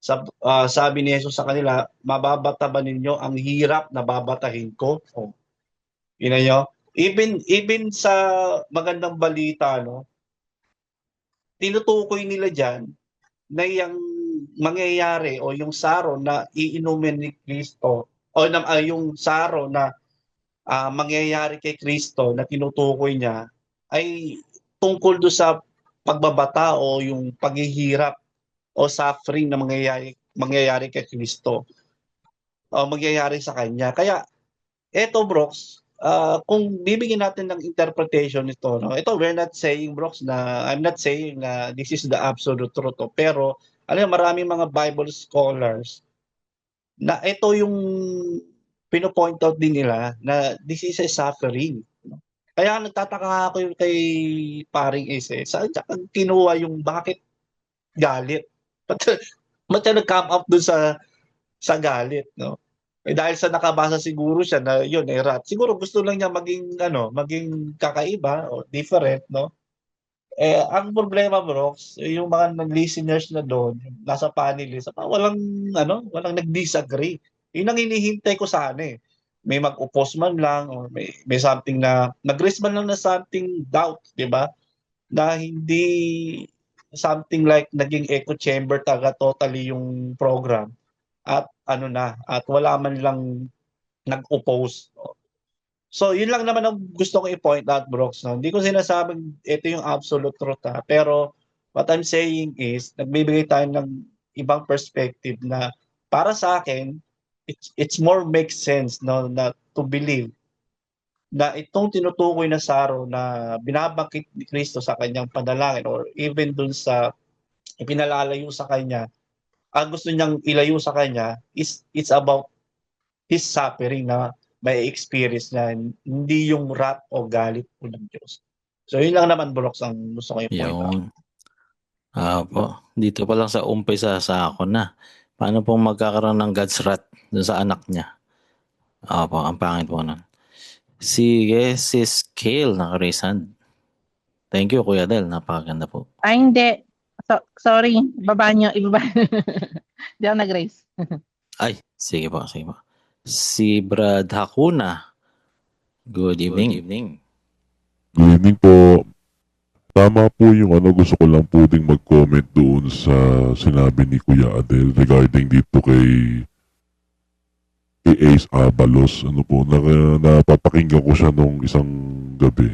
Sabi ni Jesus sa kanila, mababata ba ninyo ang hirap na babatahin ko? Oh, yun nyo. Even sa magandang balita, no, tinutukoy nila diyan na yung mangyayari o yung saro na iinumin ni Kristo o yung saro na mangyayari kay Kristo na tinutukoy niya ay tungkol do sa pagbabata o yung paghihirap o suffering na mangyayari kay Kristo o mangyayari sa kanya. Kaya eto Brox, kung bibigyan natin ng interpretation nito, no? Ito we're not saying Brox na I'm not saying na this is the absolute truth, pero alam mo maraming mga Bible scholars na ito yung pino-point out din nila na this is a suffering. No? Kaya nagtataka ako yung kay paring Ace, saan siya kinuha yung bakit galit? Ba't, ba't siya nag-come up dun sa galit, no? Eh dahil sa nakabasa siguro siya na yun eh rat. Siguro gusto lang niya maging maging kakaiba o different, no? Eh ang problema bro, yung mga listeners na doon, nasa panelist, walang nag-disagree. Yun ang hinihintay ko sana eh. May mag-oppose man lang or may something na nag-raise man lang na something doubt, 'di ba? Na hindi something like naging echo chamber taga totally yung program at wala man lang nag-oppose. So, yun lang naman ang gusto kong i-point out, Brooks. No? Hindi ko sinasabing ito yung absolute truth. Pero what I'm saying is, nagbibigay tayo ng ibang perspective na para sa akin, it's more makes sense no, na to believe na itong tinutukoy na saro na binabangkit ni Kristo sa kanyang panalangin or even dun sa ipinalalayo sa kanya, ang gusto niyang ilayo sa kanya is it's about his suffering na may experience niya, hindi yung wrath o galit po ng Diyos. So yun lang naman, Brox, ang gusto ko i-point out. Yung, dito pa lang sa umpisa sa ako na. Paano pong magkakaroon ng God's wrath dun sa anak niya? Opo, ang pangit po nun. Sige, si Scale naka-raise hand. Thank you, Kuya Del. Napakaganda po. Ay, hindi. Sorry. Ibaba nyo. Hindi ako nag-raise. Ay, sige po, sige po. Si Brad Hakuna. Good evening. Good evening po. Tama po yung gusto ko lang po ding mag-comment doon sa sinabi ni Kuya Adel regarding dito kay Ace Abalos. Napapakinggan ko siya nung isang gabi.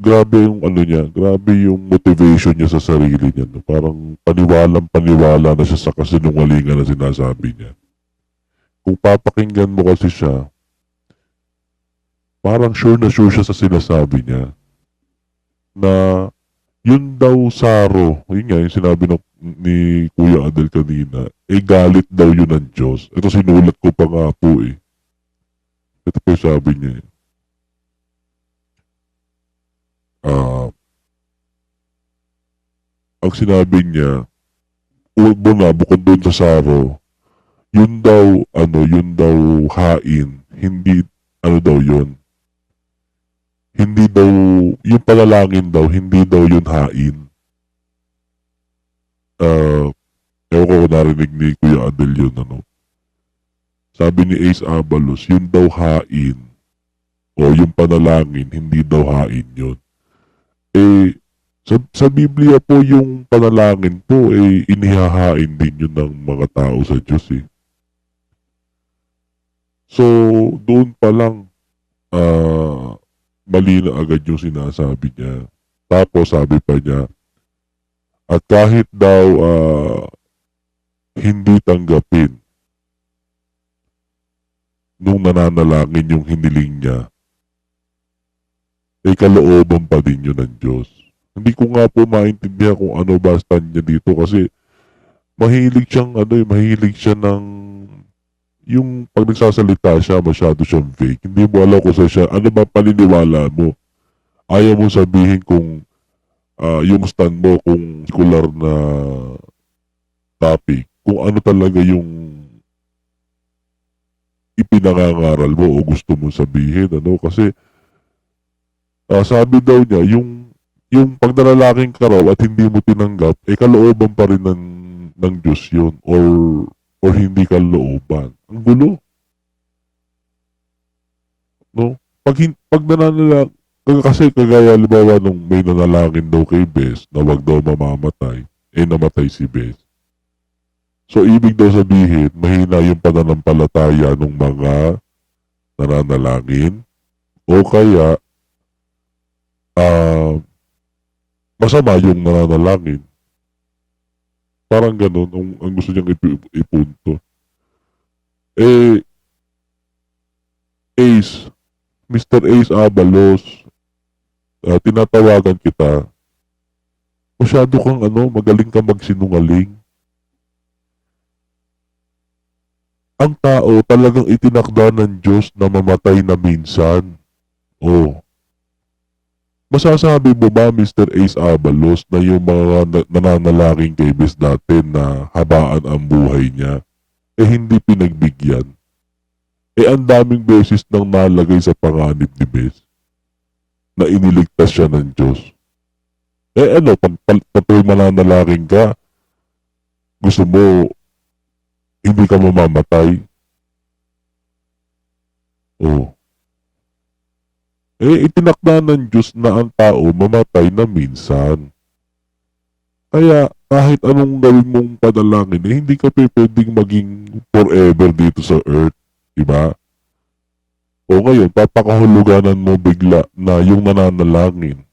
Grabe yung niya, grabe yung motivation niya sa sarili niya. No? Parang paniwalang-paniwala na siya sa kasinungalingan na sinasabi niya. Kung papakinggan mo kasi siya, parang sure na sure siya sa sinasabi niya na yun daw saro, yun nga yung sinabi ni Kuya Adel kanina, galit daw yun ng Diyos. Ito sinulat ko pa nga po eh. Ito po yung sabi niya eh. Ang sinabi niya, bukod doon sa saro, yun daw hain, hindi, daw yun. Hindi daw, yung palalangin daw, hindi daw yun hain. Ewan ko narinig ni Kuya Adel yun, Sabi ni Ace Abalos, yun daw hain, o yung panalangin, hindi daw hain yun. Sa Biblia po yung panalangin po, inihahain din yun ng mga tao sa Diyos eh. So, doon pa lang, mali na agad yung sinasabi niya. Tapos sabi pa niya, at kahit daw hindi tanggapin nung nananalangin yung hiniling niya, kalooban pa din yun ng Diyos. Hindi ko nga po maintindihan kung ano ba stand niya dito kasi mahilig siya ng yung pag nagsasalita siya, masyado siyang fake. Hindi mo alam kung siya, ano ba paniniwala mo. Ayaw mo sabihin kung yung stand mo, kung particular na topic, kung ano talaga yung ipinangangaral mo o gusto mong sabihin. Kasi sabi daw niya, yung yung pag nanalangin ka raw at hindi mo tinanggap, kalooban pa rin ng Diyos yun or hindi kalooban. Ang gulo. No? Pag nananalang, kasi kagaya halimbawa nung may nanalangin daw kay Bes na wag daw mamamatay, namatay si Bes. So, ibig daw sabihin, mahina yung pananampalataya ng mga nananalangin o kaya masama yung nananalangin. Parang ganun ang gusto niyang ipunto. Ace, Mr. Ace Abalos, tinatawagan kita. Masyado kang magaling ka magsinungaling. Ang tao talagang itinakda ng Diyos na mamatay na minsan. Masasabi mo ba, Mr. Ace Abalos, na yung mga nananalangin kay Bes dati na habaan ang buhay niya, hindi pinagbigyan? Ang daming beses nang nalagay sa panganib ni Bes na iniligtas siya ng Diyos. Pag mananalangin ka, gusto mo hindi ka mamamatay? Itinakda ng Diyos na ang tao mamatay na minsan. Kaya kahit anong gawin mong panalangin, hindi ka pwedeng maging forever dito sa earth. Diba? Ngayon, papakahuluganan mo bigla na yung nananalangin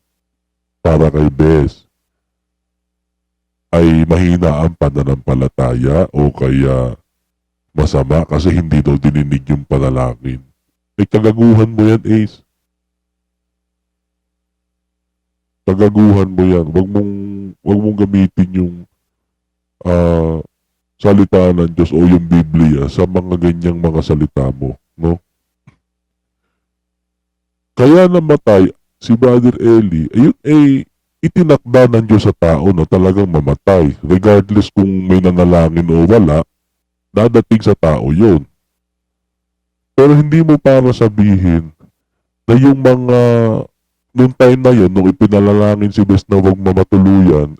para kay Bes ay mahina ang pananampalataya o kaya masama kasi hindi daw dininig yung panalangin. Kagaguhan mo yan, Ace. Kagaguhan mo yan. Wag mong gamitin yung salita ng Diyos o yung Biblia sa mga ganyang mga salita mo, no? Kaya namatay si Brother Eli, itinakda ng Diyos sa tao na talagang mamatay. Regardless kung may nanalangin o wala, dadating sa tao yun. Pero hindi mo para sabihin na yung mga nung time na yun, nung ipinalalangin si Bes na wag mamatuluyan,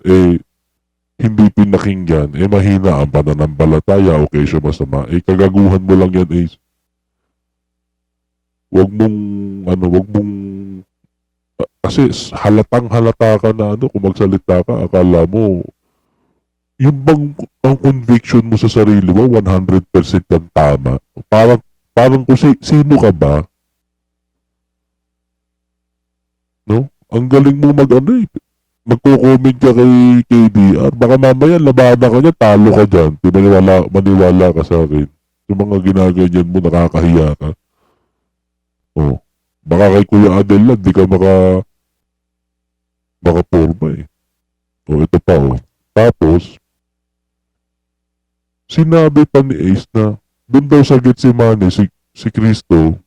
hindi pinakinggan, mahina ang pananampalataya o kesyo masama. Kagaguhan mo lang yan, Ace. Wag mong kasi halatang halata ka na kung magsalita ka, akala mo yung bang ang conviction mo sa sarili mo 100% kang tama. Parang kung sino ka ba? No? Ang galing mo magko-comment ka kay KDR. Baka mamaya labada ka niya, talo ka dyan. Maniwala ka sa akin. Yung mga ginaganyan mo, nakakahiya ka. Baka kay Kuya Adel lang, di ka makaporma ito pa Tapos, sinabi pa ni Ace na doon daw sa Getsemane si Kristo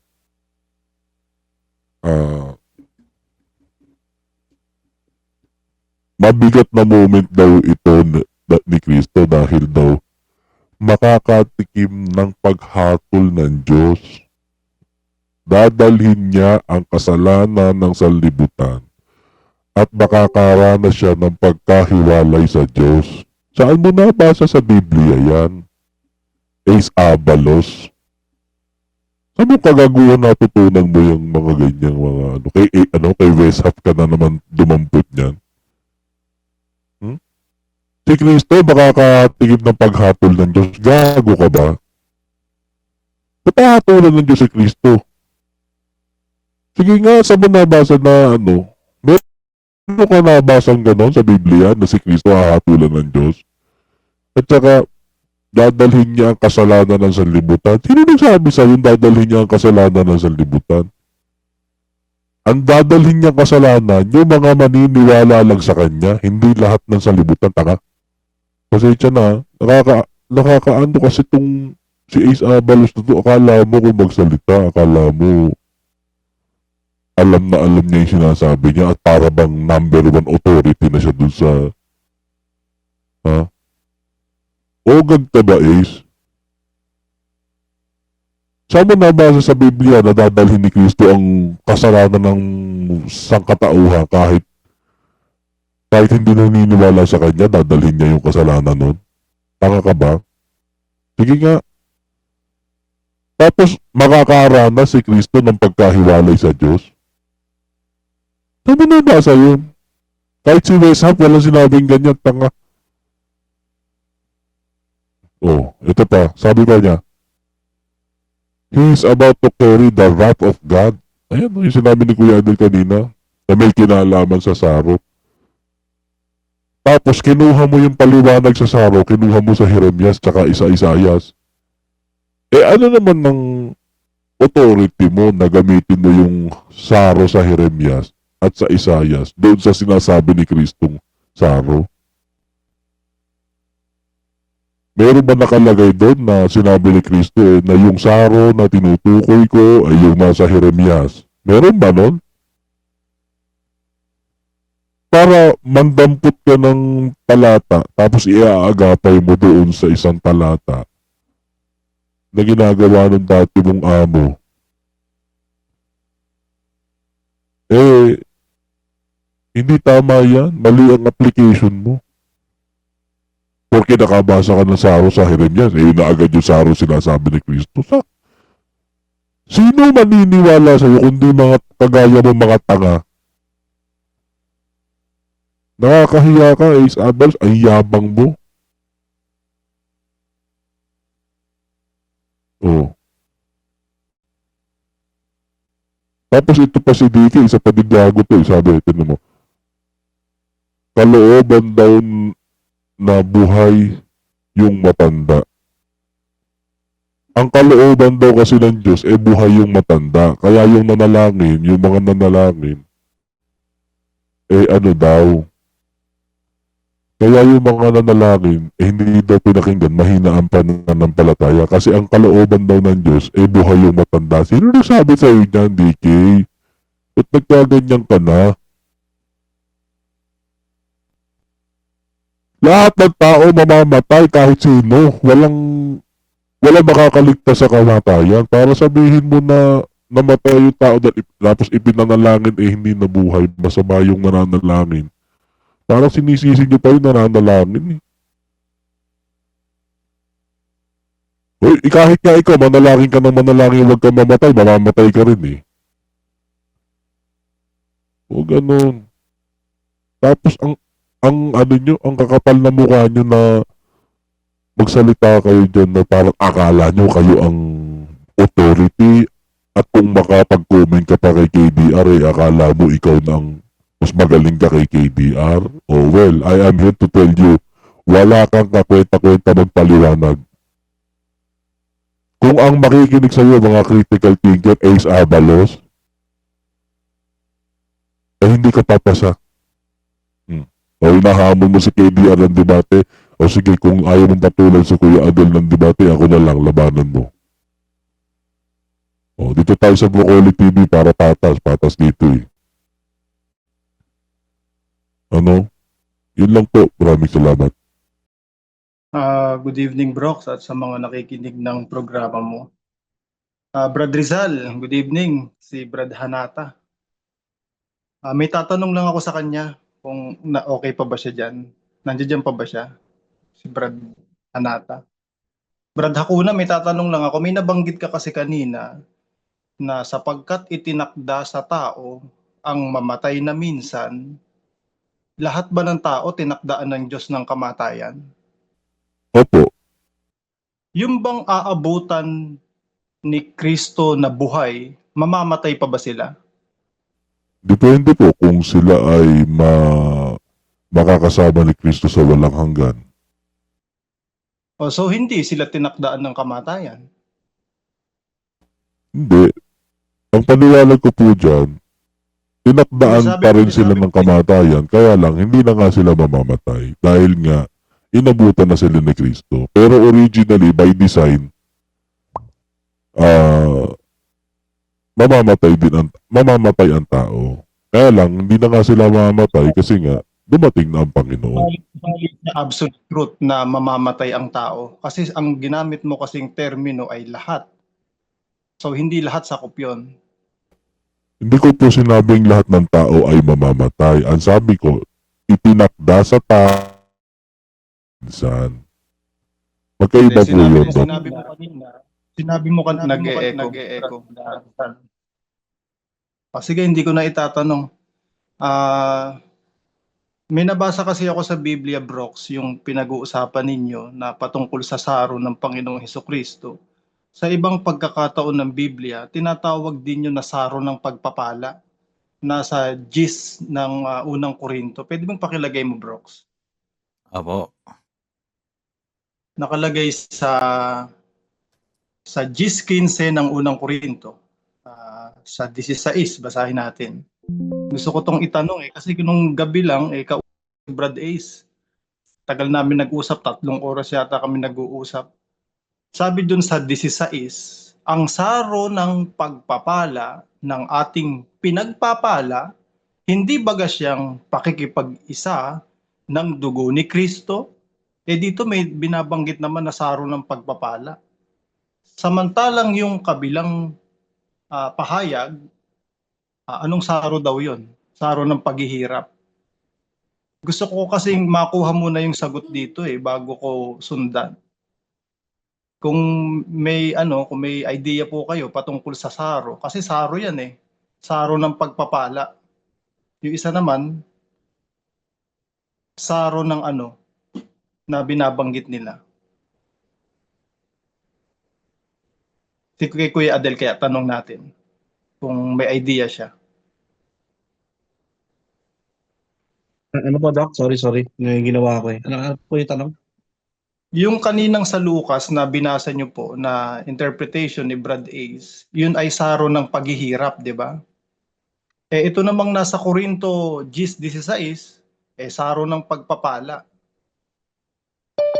mabigat na moment daw ito ni Kristo dahil daw makakatikim ng paghatol ng Diyos. Dadalhin niya ang kasalanan ng sanlibutan at makakaranas siya ng pagkahiwalay sa Diyos. Saan mo nabasa sa Biblia yan? Ace Abalos? Saan mo kagaguhan natutunan mo yung mga ganyang mga kay Weshap ka na naman dumampot niyan? Si Kristo makakatikim ng paghatol ng Diyos. Gago ka ba? Napahatulan ng Diyos si Kristo. Sige nga, saan mo nabasa na meron ka nabasang ganon sa Biblia na si Kristo hahatulan ng Diyos? At saka, dadalhin niya ang kasalanan ng sanlibutan. Sino nagsabi sa yung dadalhin niya ang kasalanan ng sanlibutan? Ang dadalhin niyang kasalanan, yung mga maniniwala lang sa kanya, hindi lahat ng sanlibutan. Taka. Pasensya na, nakakaano kasi itong si Ace Abalos na to, akala mo kung magsalita, akala mo alam na alam niya yung sinasabi niya at para bang number 1 authority na siya dun sa Ogag ka ba, Ace? Saan mo nabasa sa Biblia na dadalhin ni Kristo ang kasalanan ng sangkatauhan kahit Kahit hindi naniniwala sa kanya, dadalhin niya yung kasalanan nun. Tanga ka ba? Sige nga. Tapos makakaranas si Kristo ng pagkahiwalay sa Diyos. Saan mo nabasa yun? Kahit si Weshap, walang sinabing ganyan, tanga. Oh, ito pa. Sabi pa niya, he is about to carry the wrath of God. Ayan, yung sinabi ni Kuya Adel kanina, na may kinalaman sa saro. Tapos kinuha mo yung paliwanag sa saro, kinuha mo sa Jeremias tsaka Isaias. Ano naman ng authority mo na gamitin mo yung saro sa Jeremias at sa Isaias doon sa sinasabi ni Kristong saro? Meron ba nakalagay doon na sinabi ni Kristo na yung saro na tinutukoy ko ay yung nasa Jeremias? Meron ba nun? Para mandampot ka ng talata tapos iaagapay mo doon sa isang talata na ginagawa ng dati mong amo. Hindi tama yan. Mali ang application mo. Porque nakabasa ka ng saro sa Jeremias, yun na agad yung saro sinasabi ni Kristo. Sino maniniwala sa'yo kundi mga kagaya mo mga tanga? Nakakahiya ka, Ace Adams, ang yabang mo. Oh. Tapos ito pa si Dicky, isa pa din gago to, sabi, tinan mo. Kalooban daw na buhay yung matanda. Ang kalooban daw kasi ng Diyos buhay yung matanda. Kaya yung nanalangin, yung mga nanalangin, ano daw. Kaya yung mga nanalangin, hindi daw pinakinggan, mahina ang pananampalataya. Kasi ang kalooban daw ng Diyos, buhay yung matanda. Sino nagsabi sa'yo niyan, DK? Ba't nagkaganyan ka na? Lahat ng tao mamamatay kahit sino. Walang makakaligtas sa kamatayan. Para sabihin mo na namatay yung tao tapos ipinanalangin hindi nabuhay. Masama yung nananalangin. Parang sinisisi nyo pa yung nananalangin. Uy, kahit nga ikaw, manalangin ka ng manalangin, huwag ka mamatay, mamamatay ka rin O ganun. Tapos ang kakapal na mukha nyo na magsalita kayo dyan na parang akala nyo kayo ang authority at kung makapag-comment ka pa kay KBR akala mo ikaw na ang mas magaling ka kay KBR. Oh well, I am here to tell you, wala kang kakwenta-kwenta magpaliwanag. Kung ang makikinig sa'yo mga critical thinker Ace Abalos, hindi ka papasa. O hinahamon mo si KBR ng debate, o sige kung ayaw mong patulan si Kuya Adel ng debate, ako na lang, labanan mo. O dito tayo sa Broccoli TV para patas dito Yun lang po, maraming salamat. Good evening, Brox, at sa mga nakikinig ng programa mo. Brad Rizal, good evening. Si Brad Hanata. May tatanong lang ako sa kanya kung okay pa ba siya dyan. Nandiyan pa ba siya? Si Brad Hanata. Brad Hakuna, may tatanong lang ako. May nabanggit ka kasi kanina na sapagkat itinakda sa tao ang mamatay na minsan, lahat ba ng tao tinakdaan ng Diyos ng kamatayan? Opo. Yung bang aabutan ni Kristo na buhay, mamamatay pa ba sila? Depende po kung sila ay makakasama ni Kristo sa walang hanggan. So hindi sila tinakdaan ng kamatayan? Hindi. Ang paniwalag ko po dyan, tinakdaan pa rin sila ng kamatayan, kaya lang hindi na nga sila mamamatay dahil nga inabutan na sila ni Kristo. Pero originally, by design, mamamatay ang tao. Kaya lang, hindi na nga sila mamamatay kasi nga, dumating na ang Panginoon. Absolute truth na mamamatay ang tao. Kasi ang ginamit mo kasing termino ay lahat. So, hindi lahat sakop yun. Hindi ko po sinabing lahat ng tao ay mamamatay. Ang sabi ko, itinakda sa minsan. Magkaiba po Sinabi yun, mo Doc. sinabi mo kanina, nag-e-echo. Sige, hindi ko na itatanong. May nabasa kasi ako sa Biblia, Brox, yung pinag-uusapan ninyo na patungkol sa saro ng Panginoong Hesukristo. Sa ibang pagkakataon ng Biblia, tinatawag din yun na saro ng pagpapala. Nasa gis ng unang Korinto. Pwede bang pakilagay mo, Brox? Opo. Nakalagay sa gis 15 ng unang Korinto. Sa 16, basahin natin. Gusto ko tong itanong kasi nung gabi lang Brad Ace. Tagal namin nag-usap, 3 oras yata kami nag-uusap. Sabi dun sa 16, ang saro ng pagpapala ng ating pinagpapala, hindi baga siyang pakikipag-isa ng dugo ni Kristo? Dito may binabanggit naman na saro ng pagpapala. Samantalang yung kabilang pahayag, anong saro daw yon? Saro ng paghihirap. Gusto ko kasing makuha muna yung sagot dito bago ko sundan. Kung kung may idea po kayo patungkol sa saro, kasi saro 'yan Saro ng pagpapala. Yung isa naman, saro ng na binabanggit nila. Si Kuya Adel, kaya tanong natin kung may idea siya. Ano po, Doc? Sorry. Yung ginawa ko Ano po yung tanong? Yung kaninang sa Lucas na binasa niyo po na interpretation ni Brad Ace, yun ay saro ng paghihirap, di ba? Ito namang nasa Korinto 16, saro ng pagpapala.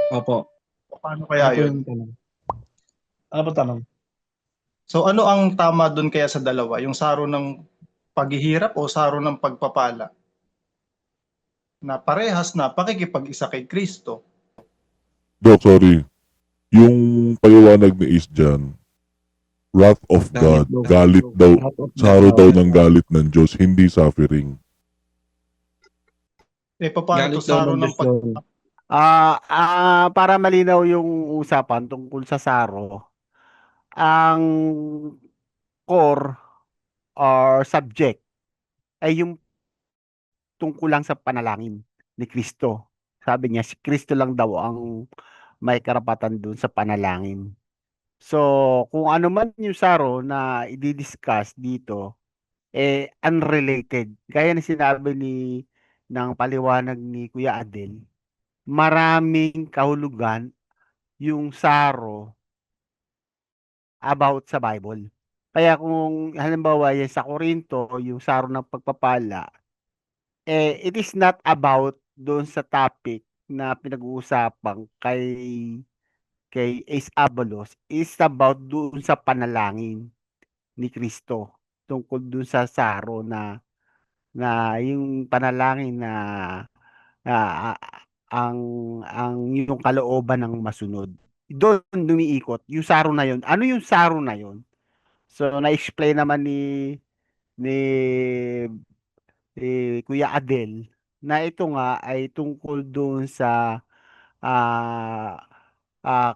Opo. Paano kaya Ano po yun? yung tanong? Ano po tanong? So ano ang tama doon kaya sa dalawa? Yung saro ng paghihirap o saro ng pagpapala? Na parehas na pakikipag-isa kay Kristo. Doc, sorry. Yung paliwanag ni Ace dyan, wrath of God, galit daw, saro daw ng galit ng Diyos, hindi suffering. Paano to saro ng pagpapala? Para malinaw yung usapan tungkol sa Saro, ang core or subject ay yung tungkol lang sa panalangin ni Kristo. Sabi niya, si Kristo lang daw ang may karapatan dun sa panalangin. So, kung ano man yung Saro na i-discuss dito, unrelated. Gaya na sinabi ng paliwanag ni Kuya Adel, maraming kahulugan yung Saro about sa Bible. Kaya kung halimbawa yan sa Korinto, yung saro ng pagpapala, it is not about doon sa topic na pinag-uusapan kay Ace Abalos. It's about doon sa panalangin ni Kristo tungkol doon sa saro na yung panalangin na ah, ang yung kalooban ng masunod. Doon dumiikot yung saro na yon. Ano yung saro na yon? So na-explain naman ni Kuya Adel na ito nga ay tungkol doon sa ah,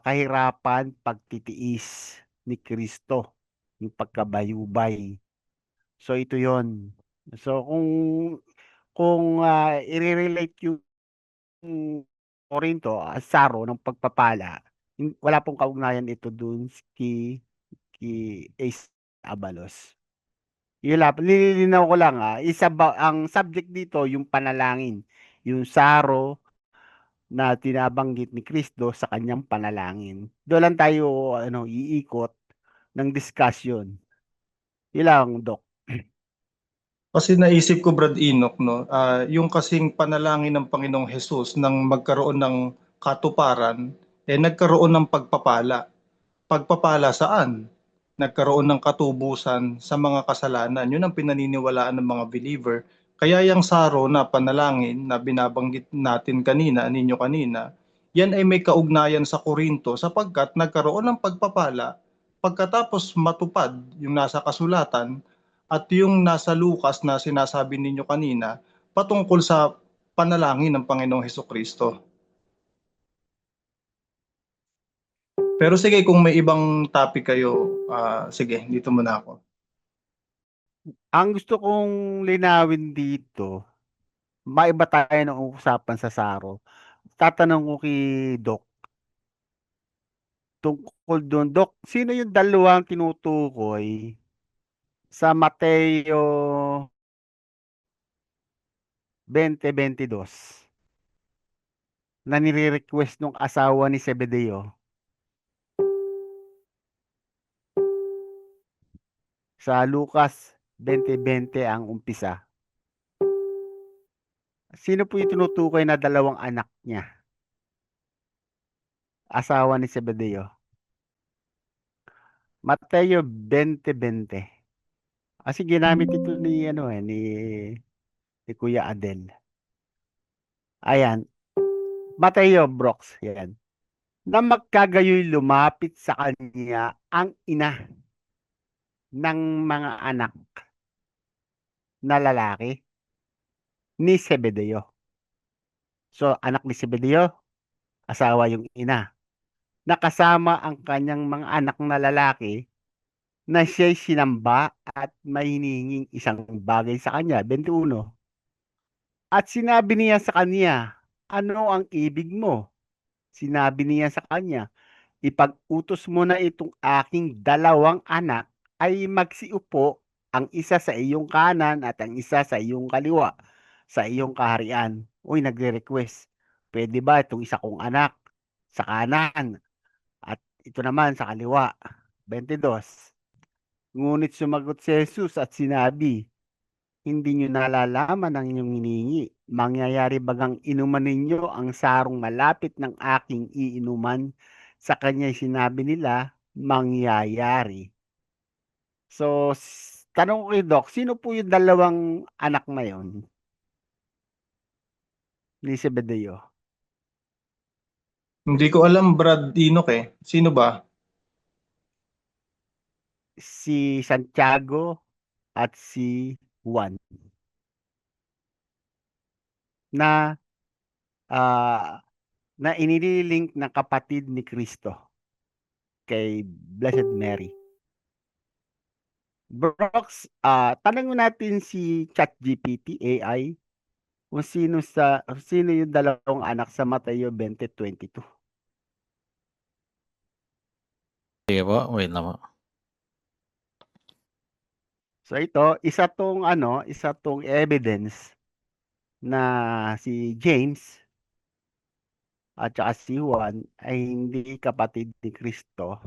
kahirapan pagtitiis ni Kristo, yung pagkabayubay. So ito 'yon. So kung i-relate yung Korinto, saro ng pagpapala, wala pong kaugnayan ito dun kay Ace Abalos. Yun lang, nililinaw ko lang ang subject dito yung panalangin, yung saro na tinabanggit ni Kristo sa kanyang panalangin. Doon lang tayo iikot ng discussion. Yun lang, Doc. Kasi naisip ko, Brad Enoch, yung kasing panalangin ng Panginoong Hesus nang magkaroon ng katuparan, nagkaroon ng pagpapala. Pagpapala saan? Nagkaroon ng katubusan sa mga kasalanan. Yun ang pinaniniwalaan ng mga believer. Kaya yung saro na panalangin na binabanggit natin ninyo kanina, yan ay may kaugnayan sa Korinto sapagkat nagkaroon ng pagpapala pagkatapos matupad yung nasa kasulatan at yung nasa Lucas na sinasabi ninyo kanina patungkol sa panalangin ng Panginoong Hesukristo. Pero sige, kung may ibang topic kayo, sige, dito muna ako. Ang gusto kong linawin dito, maiba tayo ng usapan sa Saro. Tatanong ko kay Doc, tungkol doon. Doc, sino yung dalawang tinutukoy sa Mateo 20:22 na nire-request ng asawa ni Zebedeo? Sa Lucas 20:20 ang umpisa. Sino po yung tinutukoy na dalawang anak niya? Asawa ni Zebedeo. Mateo 20:20. Kasi ginamit ito ni Kuya Adel. Ayan. Mateo Brox. Yan. Na magkagayoy lumapit sa kanya ang ina ng mga anak na lalaki ni Zebedeo. So, anak ni Zebedeo, asawa yung ina. Nakasama ang kanyang mga anak na lalaki na siya'y sinamba at may hinihinging isang bagay sa kanya. 21. At sinabi niya sa kanya, ano ang ibig mo? Sinabi niya sa kanya, ipag-utos mo na itong aking dalawang anak ay magsiupo, ang isa sa iyong kanan at ang isa sa iyong kaliwa, sa iyong kaharian. Uy, nagre-request. Pwede ba itong isa kong anak sa kanan at ito naman sa kaliwa? 22. Ngunit sumagot si Jesus at sinabi, hindi nyo nalalaman ang inyong hinihingi. Mangyayari bagang inuman ninyo ang sarong malapit ng aking iinuman? Sa kanya sinabi nila, mangyayari. So, tanong ko kay Doc, sino po yung dalawang anak na yon ni Zebedeo? Hindi ko alam, Brad Enoch eh. Sino ba? Si Santiago at si Juan. Na na inililink ng kapatid ni Kristo kay Blessed Mary. Brox, tanong natin si ChatGPT AI kung sino yung dalawang anak sa Mateo 20:22. Sige po, wait lang po. So ito, isa tong evidence na si James at saka si Juan ay hindi kapatid ni Kristo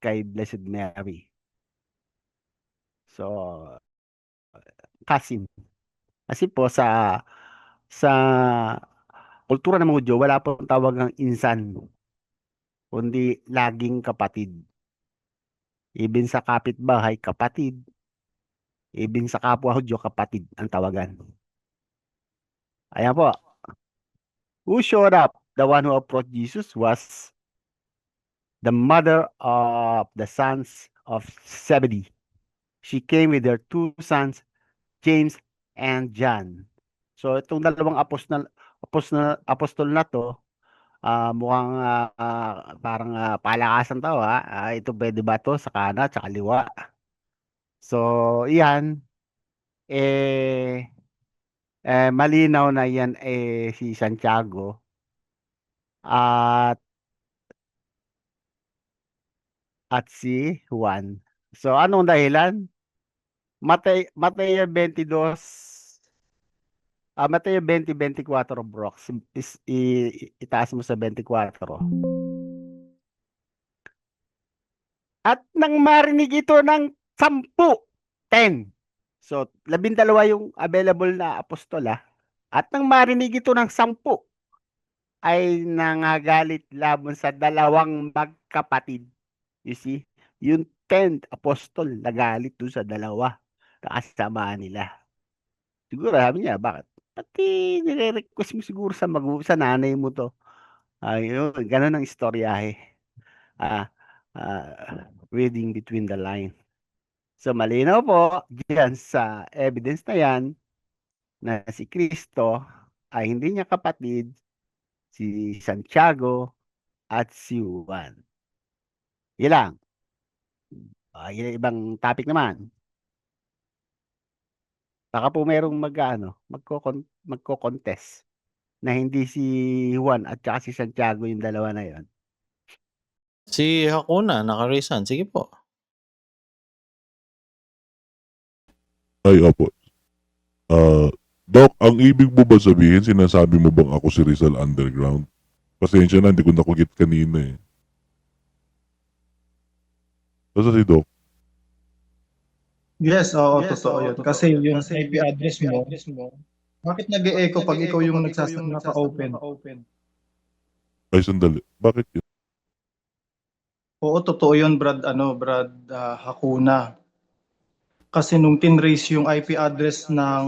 kay Blessed Mary. So, cousin. Kasi po sa kultura ng Hudyo, wala pong tawag ng insan, kundi laging kapatid. Even sa kapitbahay, kapatid. Even sa kapwa Hudyo, kapatid ang tawagan. Ayan po. Who showed up? The one who approached Jesus was the mother of the sons of Zebedee. She came with her two sons, James and John. So itong dalawang apostol na to, mukhang parang palakasan to ha. Ito pwede ba to sa kanan at sa kaliwa? So yan, malinaw na yan si Santiago at si Juan. So anong dahilan? Mateo 22, Mateo 20:24, Brox. Itaas mo sa 24. At nang marinig ito ng 10. So, 12 yung available na apostol At nang marinig ito ng 10, ay nangagalit laban sa dalawang magkapatid. You see? Yung 10 apostol nagalit doon sa dalawa na kasama nila. Siguro sabi niya, bakit? Pati nire-request mo siguro sa nanay mo to. Ayun, ganun ang istoryahe. Reading between the line. So malinaw po diyan sa evidence na yan na si Kristo ay hindi niya kapatid si Santiago at si Juan. Yun lang. Yung ibang topic naman. Baka po merong magko-contest na hindi si Juan at saka si Santiago yung dalawa na yon. Si Hakuna, naka-reason. Sige po. Ay, opo. Doc, ang ibig mo ba sabihin, sinasabi mo bang ako si Rizal Underground? Pasensya na, hindi ko nakugit kanina eh. Basta si Doc. Yes, oo, totoo yun. Kasi yung IP address mo, bakit nag-e-echo pag ikaw yung naka-open? Ay, sandali. Bakit yun? Oo, totoo yun, Brad Hakuna. Kasi nung tinrace yung IP address ng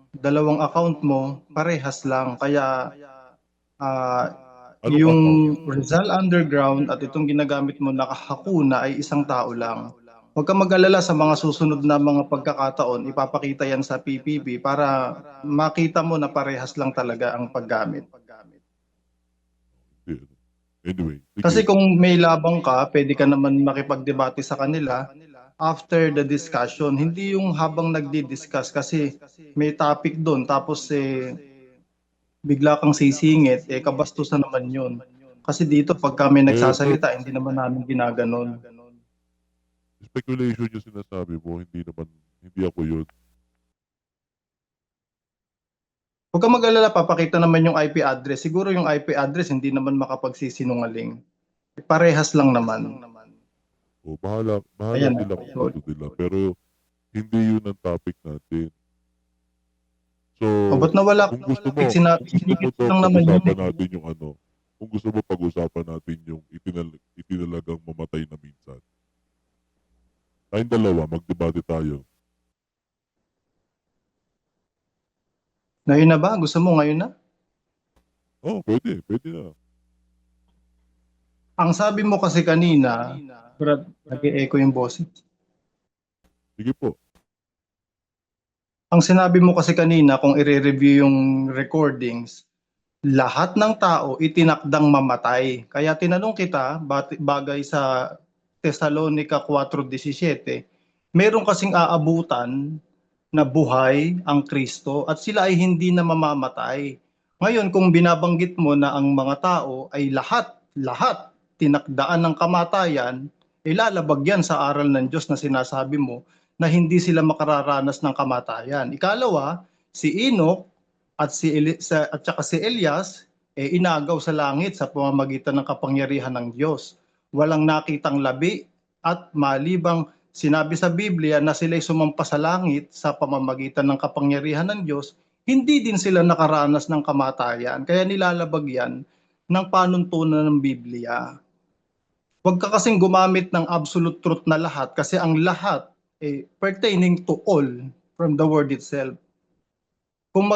dalawang account mo, parehas lang. Kaya Anong yung account? Rizal Underground at itong ginagamit mo na Hakuna ay isang tao lang. Huwag ka mag-alala sa mga susunod na mga pagkakataon, ipapakita yan sa PPP para makita mo na parehas lang talaga ang paggamit. Anyway, Kasi sige. kung may labang ka, pwede ka naman makipagdebate sa kanila after the discussion. Hindi yung habang nagdi-discuss kasi may topic doon tapos bigla kang sisingit, kabastusan naman yun. Kasi dito pag kami nagsasalita, hindi naman namin ginaganon. Speculation yung sinasabi mo, hindi ako yun. Huwag kang mag-alala, papakita naman yung IP address. Siguro yung IP address hindi naman makapagsisinungaling. Parehas lang naman. O, bahala Ayan. sila kung gusto nila. Pero, hindi yun ang topic natin. So, O ba't nawala? kung gusto mo, Sinigit Doc, lang naman yun. pag-usapan natin yung kung gusto mo, pag-usapan natin yung itinalagang mamatay na minsan. Tayong dalawa, magdebate tayo. Ngayon na ba? Gusto mo ngayon na? Oh, pwede na. Ang sabi mo kasi kanina, Brad, nag-e-echo yung boses. Sige po. Ang sinabi mo kasi kanina, kung i-review yung recordings, lahat ng tao itinakdang mamatay. Kaya tinanong kita, bagay sa Thessalonica 4:17, meron kasing aabutan na buhay ang Kristo at sila ay hindi na mamamatay. Ngayon, kung binabanggit mo na ang mga tao ay lahat tinakdaan ng kamatayan, ilalabag yan sa aral ng Diyos na sinasabi mo na hindi sila makararanas ng kamatayan. Ikalawa, si Enoch at saka si Elias inagaw sa langit sa pamamagitan ng kapangyarihan ng Diyos. Walang nakitang labi at malibang sinabi sa Biblia na sila'y sumampa sa langit sa pamamagitan ng kapangyarihan ng Diyos, hindi din sila nakaranas ng kamatayan. Kaya nilalabag yan ng panuntunan ng Biblia. Huwag ka kasing gumamit ng absolute truth na lahat kasi ang lahat pertaining to all from the word itself. Kung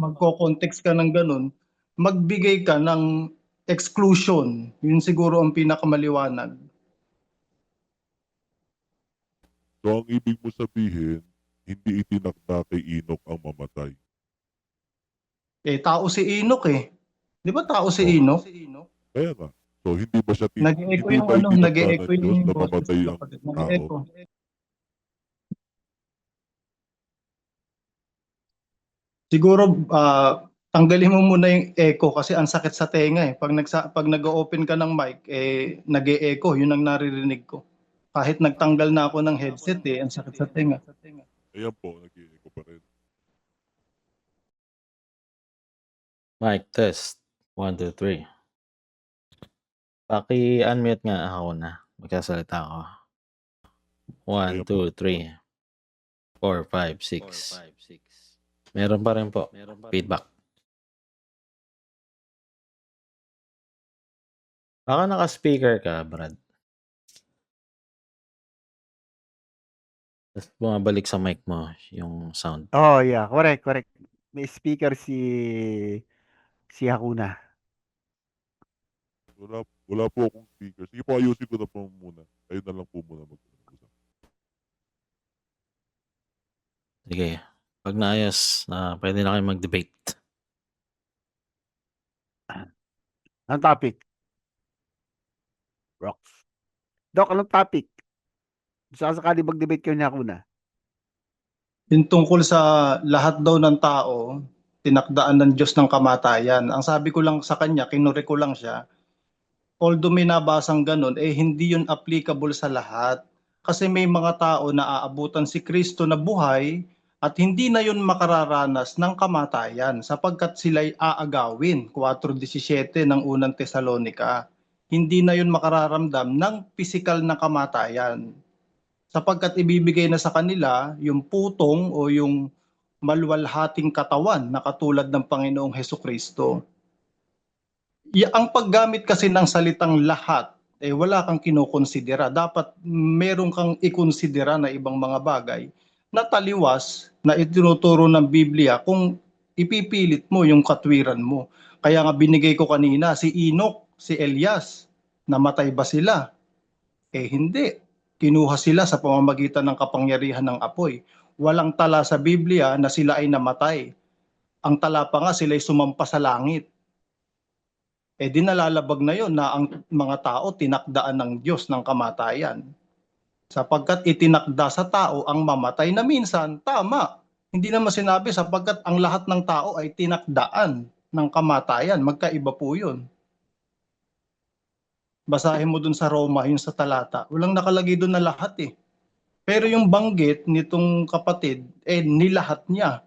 magko-context ka ng ganun, magbigay ka ng exclusion. Yun siguro ang pinakamaliwanag. So, ang ibig mo sabihin, hindi itinakda kay Enoch ang mamatay. Tao si Enoch eh. Di ba tao si Oh. Enoch? Kaya nga. So, hindi ba siya Nag-echo hindi yung ba itinakda nag-echo ng Diyos yung na boses mamatay ko, ang kapatid. tao? Nag-echo. Siguro tanggalin mo muna yung echo kasi ang sakit sa tenga eh. Pag nag-open ka ng mic, nag-e-echo. Yun ang naririnig ko. Kahit nagtanggal na ako ng headset ang sakit sa tenga. Ayan po, nag-i-echo pa rin. Mic test. 1, 2, 3. Paki-unmute nga ako na. Magsasalita ako. 1, 2, 3, 4, 5, 6. Meron pa rin po. Feedback. Baka naka-speaker ka, Brad. Tapos bumabalik sa mic mo yung sound. Oh, yeah. Correct. May speaker si Hakuna. Wala po akong speaker. Sige po, ayusin ko na po muna. Ayun na lang po muna mag-usap. Sige. Pag naayos, pwede na kayo mag-debate. Anong topic? Rox. Doc, anong topic? Sakali mag-debate kayo niya kuna. Yung tungkol sa lahat daw ng tao, tinakdaan ng Diyos ng kamatayan. Ang sabi ko lang sa kanya, kinure ko lang siya, although may nabasang ganun, hindi yun applicable sa lahat. Kasi may mga tao na aabutan si Kristo na buhay at hindi na yun makararanas ng kamatayan sapagkat sila'y aagawin. 4:17 ng unang Tesalonika. Hindi na yun makararamdam ng pisikal na kamatayan sapagkat ibibigay na sa kanila yung putong o yung maluwalhating katawan na katulad ng Panginoong Hesukristo. Ang paggamit kasi ng salitang lahat, wala kang kinokonsidera. Dapat meron kang ikonsidera na ibang mga bagay na taliwas na itinuturo ng Biblia kung ipipilit mo yung katwiran mo. Kaya nga binigay ko kanina, si Enoch, si Elias, namatay ba sila? Hindi. Kinuha sila sa pamamagitan ng kapangyarihan ng apoy. Walang tala sa Biblia na sila ay namatay. Ang tala pa nga sila ay sumampa sa langit. Di nalalabag na yon na ang mga tao tinakdaan ng Diyos ng kamatayan. Sapagkat itinakda sa tao ang mamatay na minsan, tama. Hindi naman sinabi sapagkat ang lahat ng tao ay tinakdaan ng kamatayan. Magkaiba po yun. Basahin mo dun sa Roma, yung sa talata. Walang nakalagay dun na lahat Pero yung banggit nitong kapatid, nilahat niya.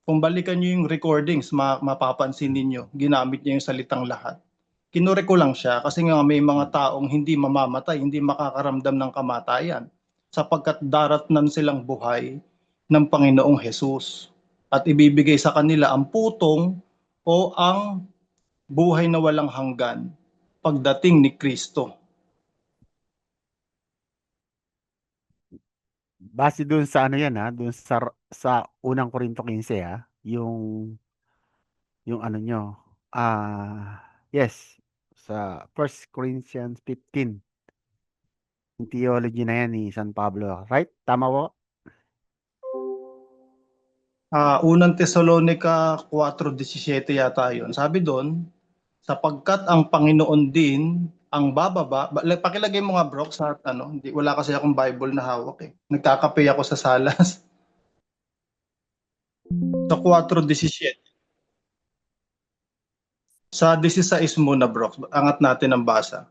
Kung balikan niyo yung recordings, mapapansin ninyo, ginamit niya yung salitang lahat. Kinure ko lang siya kasi nga may mga taong hindi mamamatay, hindi makakaramdam ng kamatayan sapagkat daratnan silang buhay ng Panginoong Hesus at ibibigay sa kanila ang putong o ang buhay na walang hanggan pagdating ni Kristo. Base dun sa ano yan ha, dun sa unang Korinto 15 ha, yung ano nyo, yes, sa 1 Corinthians 15, yung theology na yan ni San Pablo, right? Tama po? Unang Tesalonica 4:17 yata yun. Sabi doon, sapagkat ang Panginoon din ang bababa. Pakilagay mo nga bro sa hindi wala kasi akong Bible na hawak Nagkakape ako sa salas. Sa 4:17. Sa 16 muna bro, angat natin ang basa.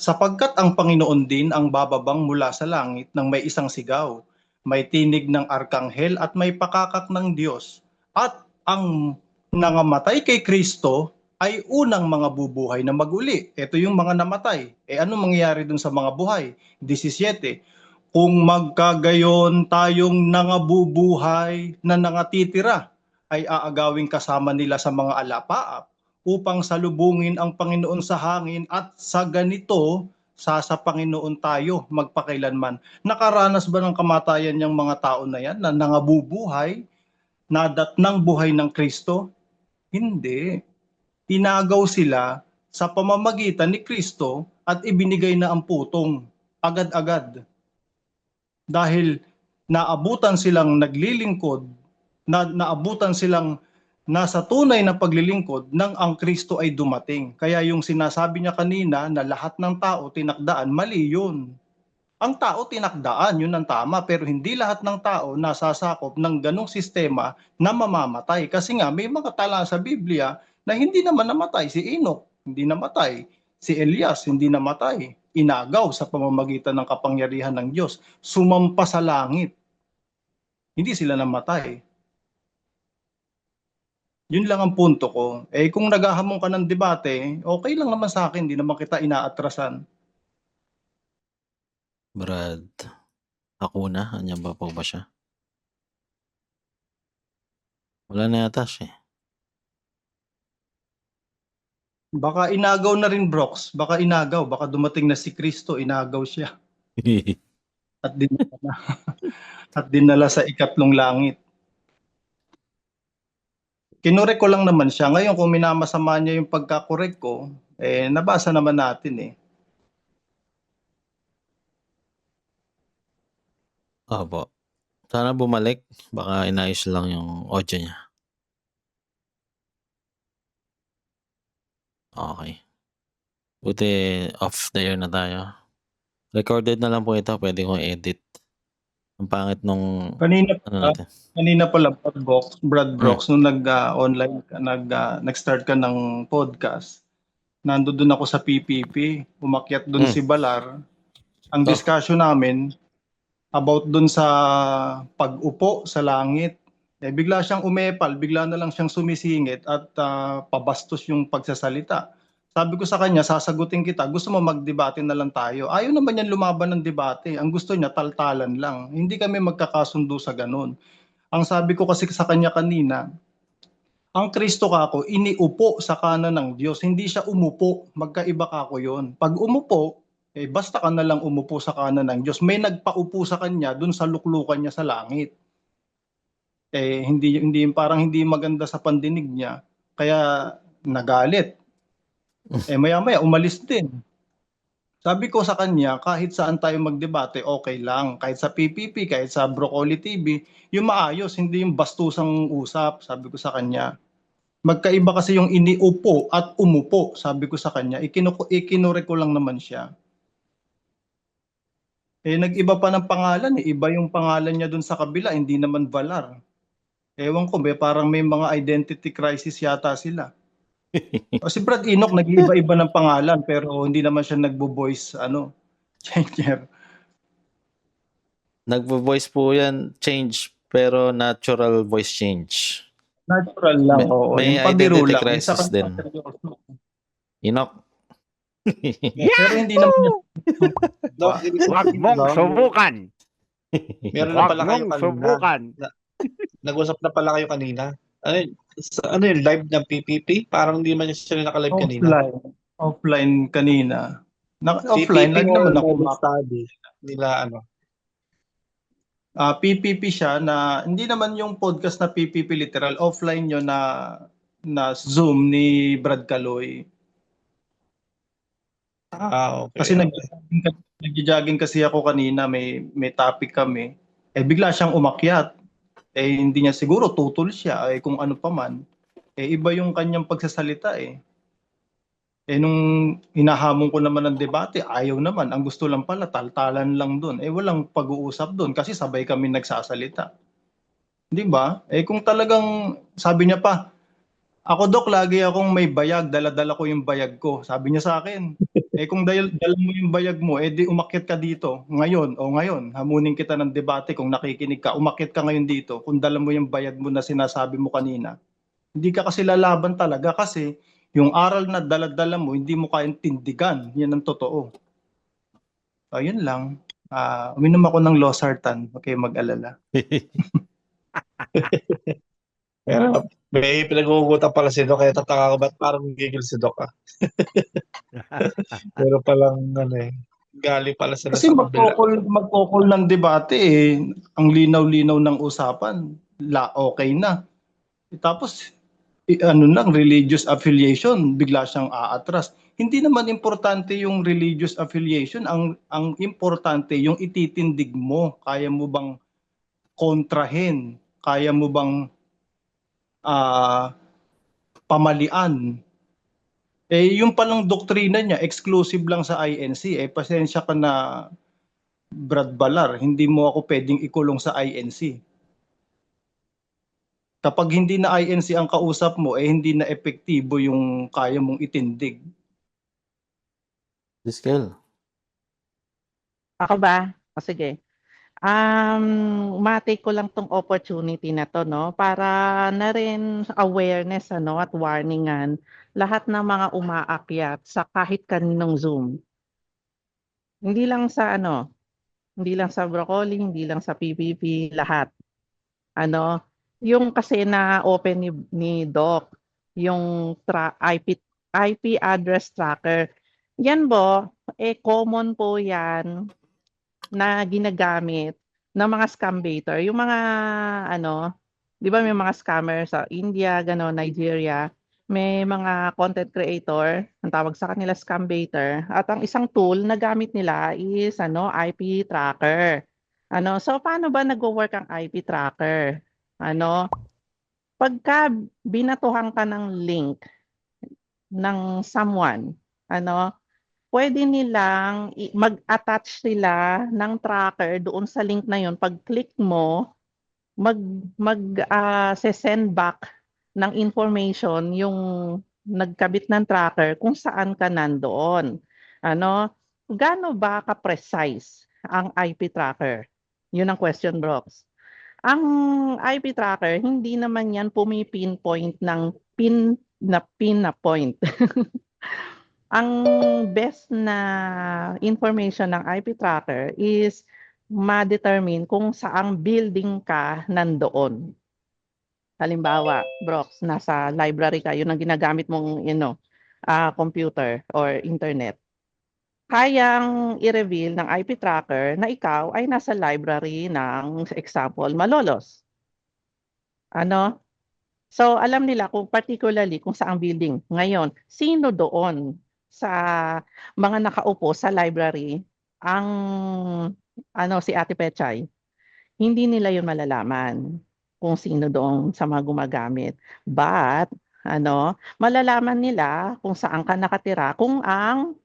Sapagkat ang Panginoon din ang bababang mula sa langit ng may isang sigaw, may tinig ng arkanghel at may pakakak ng Diyos. At ang nangamatay kay Kristo ay unang mga bubuhay na maguli. Ito yung mga namatay. Ano mangyayari dun sa mga buhay? 17. Kung magkagayon tayong nangabubuhay na nangatitira, ay aagawing kasama nila sa mga alapaap upang salubungin ang Panginoon sa hangin at sa ganito sa Panginoon tayo magpakailanman. Nakaranas ba ng kamatayan yung mga tao na yan na nangabubuhay, nadatnang buhay ng Kristo? Hindi. Tinagaw sila sa pamamagitan ni Kristo at ibinigay na ang putong agad-agad. Dahil naabutan silang naglilingkod, naabutan silang nasa tunay na paglilingkod nang ang Kristo ay dumating. Kaya yung sinasabi niya kanina na lahat ng tao tinakdaan, mali yun. Ang tao tinakdaan, yun ang tama, pero hindi lahat ng tao nasasakop ng ganong sistema na mamamatay. Kasi nga may mga tala sa Biblia na hindi naman namatay. Si Enoch, hindi namatay. Si Elias, hindi namatay. Inagaw sa pamamagitan ng kapangyarihan ng Diyos. Sumampa sa langit. Hindi sila namatay. Yun lang ang punto ko. Kung naghahamon ka ng debate, okay lang naman sa akin, hindi naman kita inaatrasan. Brad, Hakuna, anyan ba po ba siya? Wala na yata siya. Baka inagaw na rin, Brox. Baka inagaw. Baka dumating na si Kristo, inagaw siya. At dinala, at dinala sa ikatlong langit. Kinurek ko lang naman siya. Ngayon, kung minamasama niya yung pagkakorek ko, nabasa naman natin Opo. Sana bumalik. Baka inayos lang yung audio niya. Okay. Buti off the air na tayo. Recorded na lang po ito. Pwede kong edit. Ang pangit nung Kanina ano pa, natin. kanina pala Brad Mm. Brooks, nung online nag-start ka ng podcast, nandoon ako sa PPP, umakyat doon Mm. si Balar. Ang Oh. discussion namin about doon sa pag-upo sa langit. Bigla siyang umepal, bigla na lang siyang sumisingit at pabastos yung pagsasalita. Sabi ko sa kanya, sasagutin kita, gusto mo magdebate na lang tayo. Ayaw naman yan lumaban ng debate. Ang gusto niya, taltalan lang. Hindi kami magkakasundo sa ganun. Ang sabi ko kasi sa kanya kanina, ang Kristo kako, iniupo sa kanan ng Diyos. Hindi siya umupo. Magkaiba kako yon. Pag umupo, basta ka na lang umupo sa kanan ng Diyos. May nagpaupo sa kanya dun sa luklukan niya sa langit. Hindi parang hindi maganda sa pandinig niya. Kaya nagalit. Maya-maya umalis din. Sabi ko sa kanya, kahit saan tayo magdebate, okay lang. Kahit sa PPP, kahit sa Broccoli TV, yung maayos, hindi yung bastusang usap, sabi ko sa kanya. Magkaiba kasi yung iniupo at umupo, sabi ko sa kanya. Ikinure ko lang naman siya. Nag-iba pa ng pangalan. Iba yung pangalan niya dun sa kabila, hindi naman Valar. Ewan ko, parang may mga identity crisis yata sila. Si Brad Enoch, nag-iiba-iba ng pangalan, pero hindi naman siya nagbo-voice, changer. Nagvo-voice po yan, change, pero natural voice change. Natural lang, oo. May Yung pabiro identity lang. crisis din. Enoch. Pero hindi naman niya. Doc, Huwag mong subukan. Meron na Huwag pala kayo mong kanina. subukan. Nag-usap na pala kayo kanina. Ano yung live ng PPP? Parang hindi man sila naka-live kanina. Offline kanina. Offline, PPP lagi or naman ako Bible study? Nila PPP siya na hindi naman yung podcast na PPP literal, offline yun na Zoom ni Brad Caloy. okay. Kasi nag-jogging kasi ako kanina, may topic kami. Bigla siyang umakyat. Hindi niya siguro tutol siya kung ano pa man. Iba yung kanyang pagsasalita . Nung hinahamon ko naman ng debate, ayaw naman. Ang gusto lang pala, taltalan lang doon. Walang pag-uusap doon kasi sabay kami nagsasalita. Di ba? Kung talagang, sabi niya pa, ako Dok, lagi akong may bayag, dala-dala ko yung bayag ko. Sabi niya sa akin, kung dala mo yung bayag mo, di umakyat ka dito. Ngayon, hamunin kita ng debate kung nakikinig ka. Umakyat ka ngayon dito kung dala mo yung bayag mo na sinasabi mo kanina. Hindi ka kasi lalaban talaga kasi yung aral na dala-dala mo, hindi mo kaintindigan. Yan ang totoo. Ayun lang. Uminom ako ng losartan. Okay, mag-alala. Pero may pinag-uugutan pala si Doc. Kaya tataka ko ba't parang gigil si Doc Pero palang galing pala sila Kasi sa kabila. magkokol ng debate ang linaw-linaw ng usapan. Okay na. Tapos religious affiliation, bigla siyang aatras. Hindi naman importante yung religious affiliation, ang importante yung ititindig mo. Kaya mo bang kontrahin? Kaya mo bang pamalian? Yung palang doktrina niya, exclusive lang sa INC. Pasensya ka na, Brad Balar, hindi mo ako pwedeng ikulong sa INC. Kapag hindi na INC ang kausap mo, hindi na epektibo yung kaya mong itindig. Diskel. Ako ba? O sige. Matake ko lang tong opportunity na to, no? Para na rin awareness, at warningan lahat ng mga umaakyat sa kahit kaninong Zoom. Hindi lang sa hindi lang sa Broccoli, hindi lang sa PPP, lahat. Yung kasi na open ni Doc, yung IP address tracker. Yan common po yan na ginagamit ng mga scam baiter. Yung mga di ba may mga scammer sa India, Nigeria, may mga content creator, ang tawag sa kanila scam baiter. At ang isang tool na gamit nila is IP tracker. So paano ba nagwo-work ang IP tracker? Pagka binatuhan ka ng link ng someone, pwede nilang mag-attach sila ng tracker doon sa link na yon. Pag click mo, send back ng information yung nagkabit ng tracker kung saan ka nandoon. Gaano ba ka-precise ang IP tracker? Yun ang question, Brox. Ang IP tracker, hindi naman yan pumipinpoint ng pin na point. Ang best na information ng IP tracker is ma-determine kung saang building ka nandoon. Halimbawa, Brox, nasa library ka, yun ang ginagamit mong computer or internet. Kayang i-reveal ng IP tracker na ikaw ay nasa library ng, example, Malolos. So, alam nila kung particularly kung saang building. Ngayon, sino doon sa mga nakaupo sa library ang si Ate Pechay? Hindi nila yun malalaman kung sino doon sa mga gumagamit. But, malalaman nila kung saan ka nakatira kung ang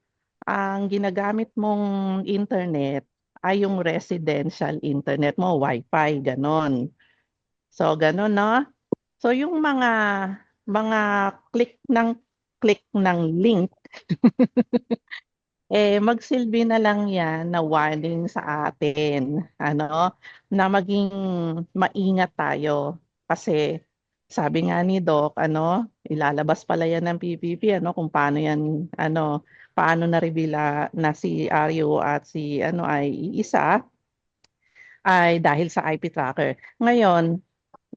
ginagamit mong internet ay yung residential internet mo, Wi-Fi, ganon. So, ganon, no? So, yung mga click ng link, magsilbi na lang yan na warning sa atin, na maging maingat tayo. Kasi, sabi nga ni Doc, ilalabas pala yan ng PPP, kung paano yan, paano na-reveal na si Aryo at si, ay iisa, ay dahil sa IP tracker. Ngayon,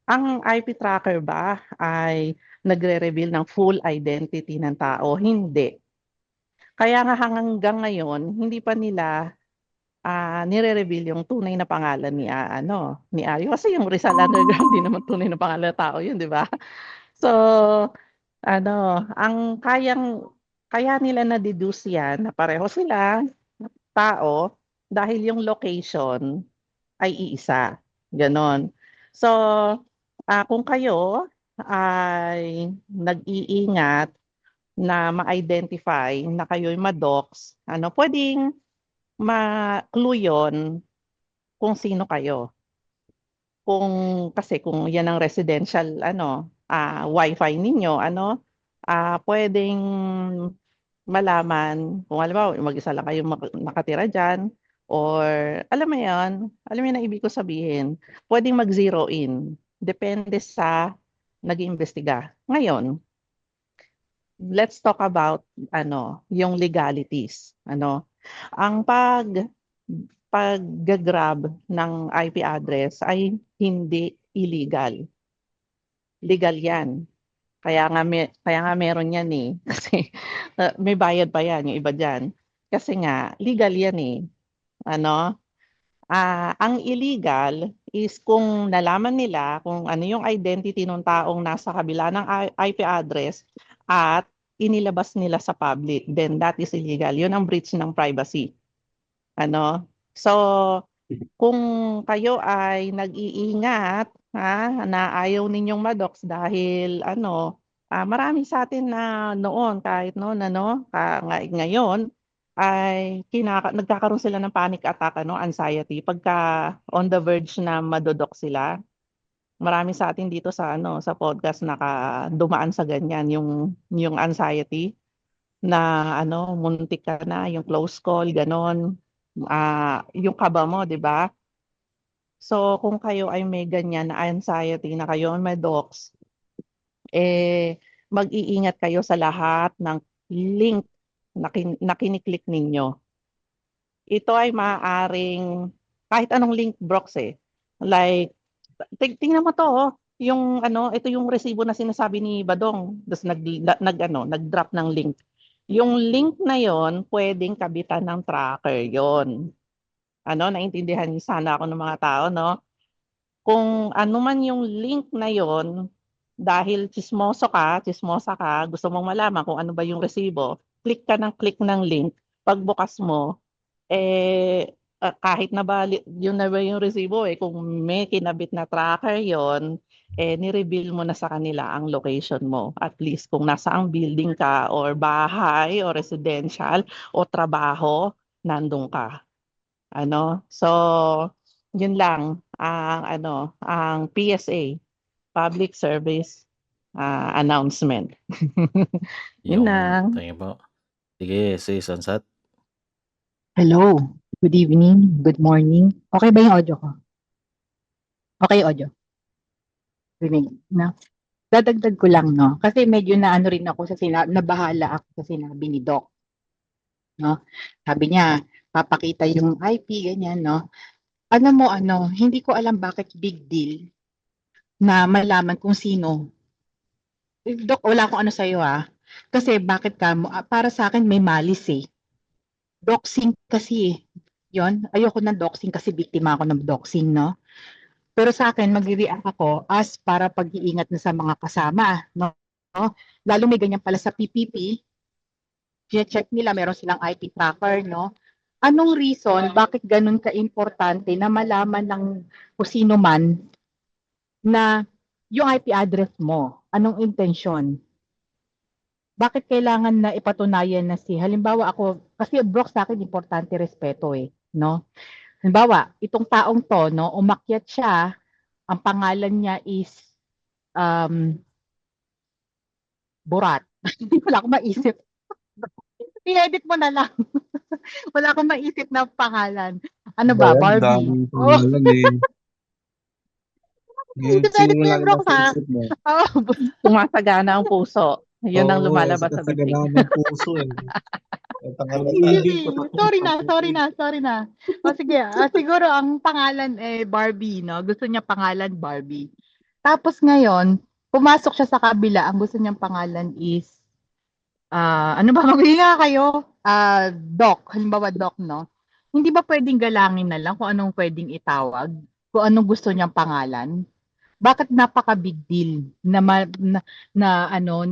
ang IP tracker ba ay nagre-reveal ng full identity ng tao? Hindi. Kaya nga hanggang ngayon, hindi pa nila nire-reveal yung tunay na pangalan ni Aryo. Kasi yung Rizal Underground, di naman tunay na pangalan ng tao yun, di ba? So, ang kaya nila na-deduce yan na pareho sila tao dahil yung location ay iisa. Ganon. So, kung kayo ay nag-iingat na ma-identify na kayo'y ma-dox, pwedeng ma-clue yun kung sino kayo. Kasi kung yan ang residential Wi-Fi ninyo, pwedeng malaman kung halimbawa mag-isa lang kayo nakatira diyan or alam mo yun ang ibig ko sabihin, pwedeng mag-zero in. Depende sa nag-iimbestiga. Ngayon, let's talk about yung legalities. Ang pag-grab ng IP address ay hindi illegal. Legal 'yan. Kaya nga meron 'yan eh. Kasi may bayad pa 'yan yung iba diyan. Kasi nga legal 'yan eh. Ang illegal is kung nalaman nila kung ano yung identity ng taong nasa kabila ng IP address at inilabas nila sa public, then that is illegal. Yun ang breach ng privacy. So, kung kayo ay nag-iingat na ayaw ninyong madox dahil marami sa atin na noon kahit noon ngayon ay nagkakaroon sila ng panic attack, anxiety pagka on the verge na madodox sila. Marami sa atin dito sa podcast dumaan sa ganyan yung anxiety na muntik ka na, yung close call, ganon. Yung kaba mo, 'di ba? So kung kayo ay may ganyan na anxiety na kayo ay may docs, mag-iingat kayo sa lahat ng link na kiniklik ninyo. Ito ay maaaring kahit anong link, Brox Like, tingnan mo to, yung ito yung resibo na sinasabi ni Badong, tapos nag-drop ng link. Yung link na yon pwedeng kabitan ng tracker yon. Naintindihan niyo sana ako ng mga tao, no? Kung ano man yung link na yon, dahil chismosa ka, gusto mong malaman kung ano ba yung resibo, click ng link. Pagbukas mo, kahit yun na ba yung resibo kung may kinabit na tracker yon, ni-reveal mo na sa kanila ang location mo. At least kung nasa ang building ka or bahay o residential o trabaho, nandun ka. So yun lang ang PSA, public service announcement. Yun lang. Thank you po. Sige, si Sansat. Hello, good evening, good morning. Okay ba yung audio ko? Okay audio? Rinig na. Dadagdag ko lang, no? Kasi medyo rin ako nabahala ako sa sinabi ni Doc. No? Sabi niya, papakita yung IP, ganyan, no? Hindi ko alam bakit big deal na malaman kung sino. Doc, wala akong sa'yo, Kasi bakit para sa akin may malis eh. Doxing kasi eh. Yon, ayoko ng doxing kasi biktima ako ng doxing, no? Pero sa akin, mag-react ako as para pag-iingat na sa mga kasama, no? Lalo may ganyan pala sa PPP, check nila, meron silang IP tracker, no? Anong reason, bakit ganun ka-importante na malaman ng kung sino man na yung IP address mo? Anong intensyon? Bakit kailangan na ipatunayan na halimbawa ako, kasi bro sa akin, importante respeto eh, no? Halimbawa, itong taong to, no, umakyat siya, ang pangalan niya is Borat. Wala akong maisip. I-edit mo na lang. Wala akong maisip na pangalan. Ano ba? Barbie. Daming pangalan eh. Sino mo lang Bro, nasa isip mo? Sumasagana ang puso. Yun ang lumalabas sa bibig. Sa ng puso eh. Sorry na. O sige, siguro ang pangalan Barbie, no? Gusto niya pangalan Barbie. Tapos ngayon, pumasok siya sa kabila, ang gusto niyang pangalan is ano ba, maghihinga kayo? Doc, halimbawa Doc, no? Hindi ba pwedeng galangin na lang kung anong pwedeng itawag? Kung anong gusto niyang pangalan? Bakit napaka-big deal na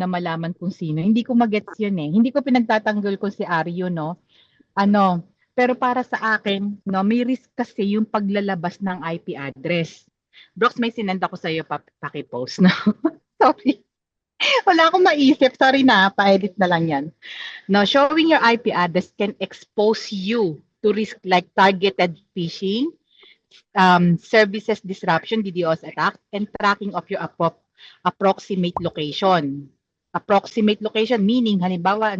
malaman kung sino? Hindi ko magets yun eh. Hindi ko pinagtatanggol kung si Aryo, no? Pero para sa akin, no, may risk kasi yung paglalabas ng IP address. Brox, may sinend ako sa iyo paki-post, no? Sorry. Wala akong maisip. Sorry na, pa-edit na lang yan. No, showing your IP address can expose you to risk like targeted phishing, services disruption, DDoS attack, and tracking of your approximate location. Approximate location meaning halimbawa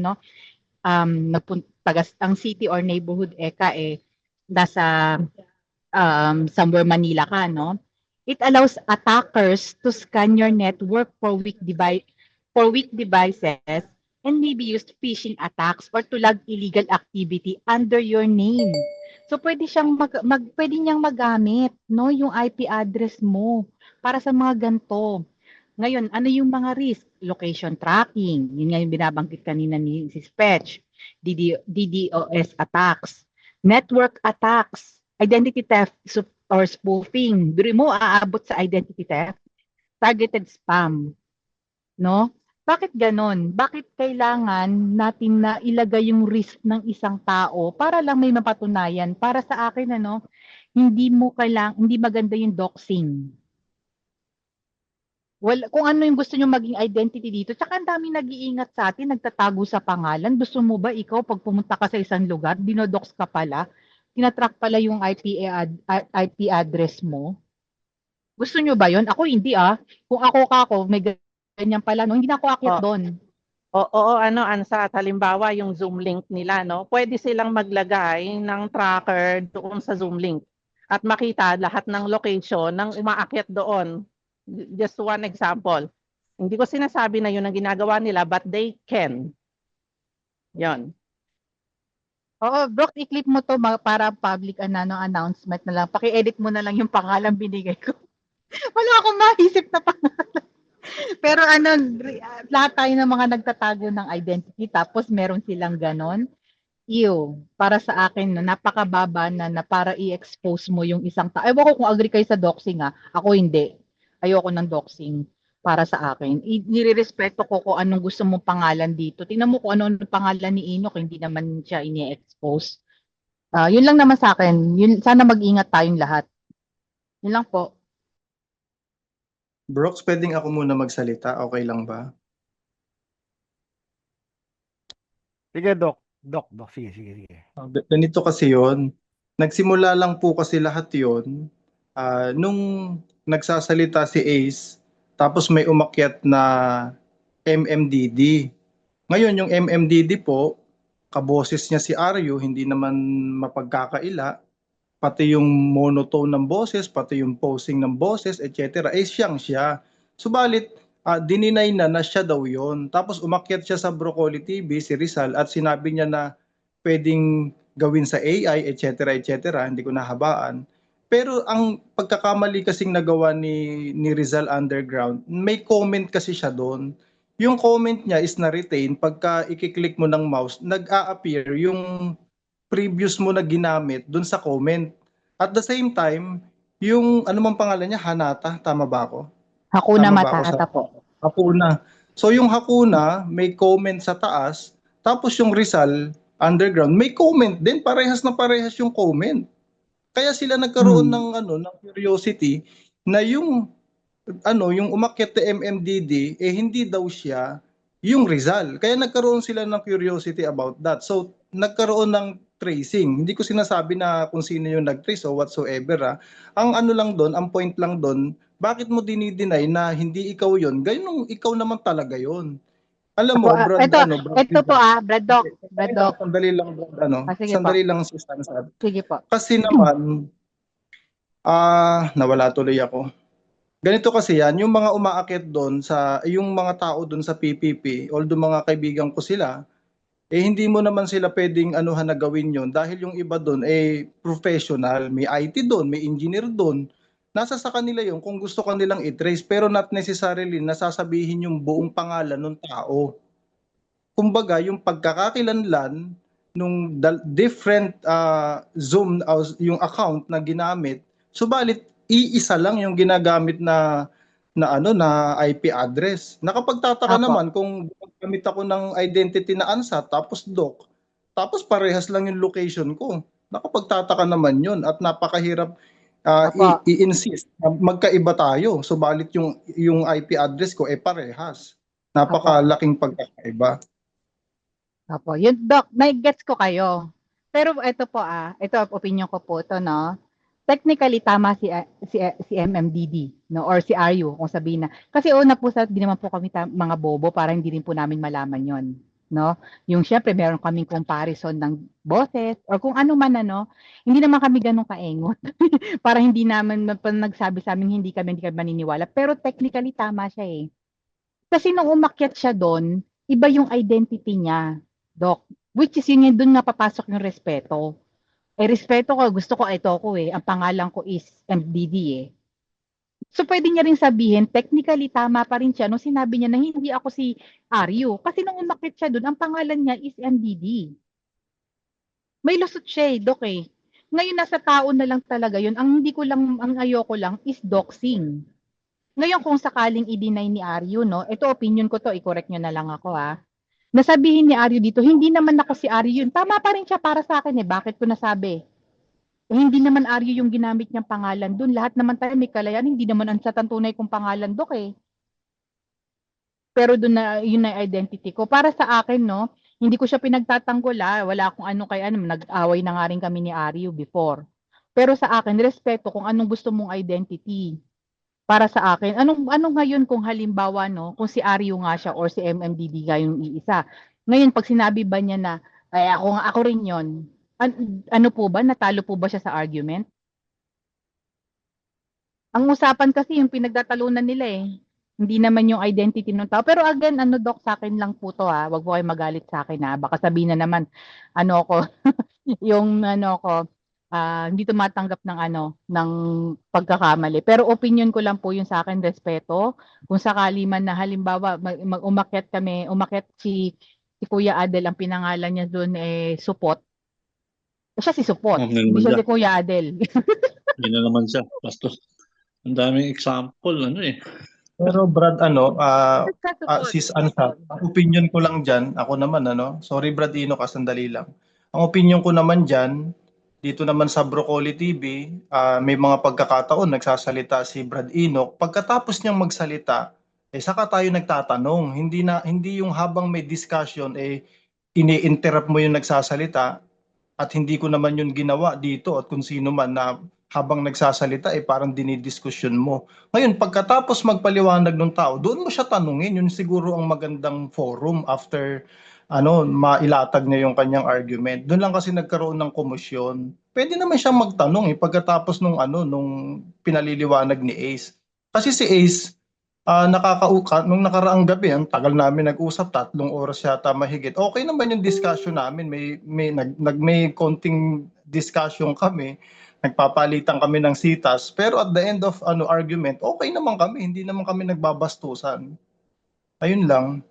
ang city or neighborhood nasa somewhere Manila ka, no? It allows attackers to scan your network for weak devices and maybe use phishing attacks or to log illegal activity under your name. So pwede niyang magamit, no, yung IP address mo para sa mga ganito. Ngayon, ano yung mga risk? Location tracking, yun nga yung binabanggit kanina ni si Spetch, DDoS attacks, network attacks, identity theft or spoofing. Duri mo aabot sa identity theft, targeted spam, no? Bakit ganon? Bakit kailangan natin na ilagay yung risk ng isang tao para lang may mapatunayan? Para sa akin, hindi maganda yung doxing. Well, kung ano yung gusto nyo maging identity dito, tsaka ang dami nag-iingat sa atin, nagtatago sa pangalan. Gusto mo ba ikaw, pag pumunta ka sa isang lugar, dinodox ka pala, tinatrack pala yung IP address mo? Gusto nyo ba yon? Ako hindi Kung ako, may ganyan pala, no? Hindi na ako akyat doon. Oo, Ansat, halimbawa yung Zoom link nila, no? Pwede silang maglagay ng tracker doon sa Zoom link at makita lahat ng location ng umaakyat doon. Just one example. Hindi ko sinasabi na yun ang ginagawa nila, but they can. Yon. Oo, Brock, i-clip mo to para public announcement na lang. Paki-edit mo na lang yung pangalan binigay ko. Wala akong maisip na pangalan. Pero lahat tayo ng mga nagtatago ng identity, tapos meron silang ganon. Para sa akin, napakababa na para i-expose mo yung isang tao. Ewan ko kung agree kayo sa doxing Ako hindi. Ayoko ng doxing para sa akin. Nire-respeto ko kung anong gusto mong pangalan dito. Tingnan mo kung anong pangalan ni Enoch, hindi naman siya ini-expose. Yun lang naman sa akin. Yun, sana mag-ingat tayong lahat. Yun lang po. Brooks, pwedeng ako muna magsalita? Okay lang ba? Sige, Doc. Doc. Sige, sige, sige. Ganito kasi yon. Nagsimula lang po kasi lahat yon nung nagsasalita si Ace, tapos may umakyat na MMDD. Ngayon, yung MMDD po, kaboses niya si Aryo, hindi naman mapagkakaila, pati yung monotone ng boses, pati yung posing ng boses, etc. Eh siyang siya. Subalit, dininay na siya daw yon. Tapos umakyat siya sa Broccoli TV, si Rizal, at sinabi niya na pwedeng gawin sa AI, etc. etc. Hindi ko nahabaan. Pero ang pagkakamali kasing nagawa ni Rizal Underground, may comment kasi siya doon. Yung comment niya is na-retain. Pagka i-click mo ng mouse, nag-a-appear yung previous mo na ginamit doon sa comment. At the same time, yung ano mang pangalan niya, Hanata, tama ba ako? Hakuna Tama ba ako sa Matata po. Hakuna? So yung Hakuna, may comment sa taas, tapos yung Rizal Underground, may comment din, parehas na parehas yung comment. Kaya sila nagkaroon ng ng curiosity na yung yung umakyat na MMDD hindi daw siya yung Rizal. Kaya nagkaroon sila ng curiosity about that. So nagkaroon ng tracing. Hindi ko sinasabi na kung sino yung nag-trace o whatsoever. Ang ano lang doon, ang point lang doon, bakit mo dinideny na hindi ikaw yon? Gayun ikaw naman talaga yon. Alam mo, Brad, Brad Ito po Brad Doc. Brad Doc. Sandali lang, Brad, Sige po. sandali lang si Stansad. Sige po. Kasi naman, nawala tuloy ako. Ganito kasi yan, yung mga umaakyat doon yung mga tao doon sa PPP, although mga kaibigan ko sila, hindi mo naman sila pwedeng anuhan na gawin yon dahil yung iba doon professional, may IT doon, may engineer doon. Nasa sa kanila yun kung gusto kanilang i-trace, pero not necessarily nasasabihin yung buong pangalan ng tao. Kumbaga, yung pagkakakilanlan nung different Zoom, yung account na ginamit, subalit iisa lang yung ginagamit na IP address. Nakapagtataka naman kung gamit ako ng identity na ANSA tapos doc, tapos parehas lang yung location ko. Nakapagtataka naman yun at napakahirap i-insist na magkaiba tayo. Subalit yung IP address ko parehas. Napakalaking pagkakaiba. Opo, yun Doc, nai-gets ko kayo. Pero ito po ito opinion ko po to, no. Technically tama si MMDD, no, or si Aryu kung sabihin na. Kasi una po di naman po kami mga bobo para hindi rin po namin malaman 'yon, no. Yung syempre meron kaming comparison ng boses or kung ano man hindi naman kami ganun kaengot para hindi naman nagsabi sa amin hindi kami maniniwala. Pero technically tama siya eh. Kasi nung umakyat siya doon, iba yung identity niya, Doc. Which is yun doon nga papasok yung respeto. Respeto ko, gusto ko ito ko ang pangalan ko is MDD eh. So pwede niya rin sabihin, technically tama pa rin siya nung sinabi niya na hindi ako si Aryu. Kasi nung umakyat siya doon, ang pangalan niya is MDD. May lusot siya Doc eh. Ngayon nasa tao na lang talaga yun. Ang ayoko lang is doxing. Ngayon kung sakaling i-deny ni Aryu, no, ito opinion ko to, i-correct nyo na lang ako Nasabihin ni Aryu dito, hindi naman ako si Aryu yun. Tama pa rin siya para sa akin Bakit ko nasabi? Hindi naman Aryu yung ginamit niyang pangalan doon. Lahat naman tayo may kalayan, hindi naman ang tunay kong pangalan Doc eh. Pero doon na yun na identity ko. Para sa akin, no, hindi ko siya pinagtatanggol Wala akong nag-away na nga rin kami ni Aryu before. Pero sa akin, respeto kung anong gusto mong identity. Para sa akin, anong ngayon kung halimbawa kung si Aryu nga siya or si MMDD nga yung iisa. Ngayon pag sinabi ba niya na ay ako rin 'yon. Ano po ba natalo po ba siya sa argument? Ang usapan kasi yung pinagtatalunan nila Hindi naman yung identity ng tao. Pero again, Doc, sa akin lang po to Wag po kayong magalit sa akin Baka sabihin na naman ko yung ko hindi tumatanggap ng pagkakamali. Pero opinion ko lang po yun sa akin, respeto. Kung sakali man na halimbawa umakyat si Kuya Adel, ang pinangalan niya doon Supot. Siya si Supot, hindi siya si Kuya Adel. Hindi na naman siya. Basta, ang daming example, Pero Brad, sis Ansa, ang opinion ko lang dyan, ako naman, sorry Brad Ino, sandali lang. Ang opinion ko naman dyan, Dito naman sa Broccoli TV, may mga pagkakataon nagsasalita si Brad Enoch. Pagkatapos niyang magsalita, saka tayo nagtatanong. Hindi yung habang may discussion, ini-interrupt mo yung nagsasalita at hindi ko naman yun ginawa dito at kung sino man na habang nagsasalita, parang dinidiskusyon mo. Ngayon, pagkatapos magpaliwanag ng tao, doon mo siya tanungin. Yun siguro ang magandang forum after mailatag niya yung kanyang argument. Doon lang kasi nagkaroon ng komosyon. Pwede naman siyang magtanong pagkatapos nung pinaliliwanag ni Ace. Kasi si Ace, nung nakaraang gabi, ang tagal namin nag-usap, 3 oras yata mahigit. Okay naman yung discussion namin. May konting discussion kami. Nagpapalitan kami ng sitas. Pero at the end of argument, okay naman kami. Hindi naman kami nagbabastusan. Ayun lang.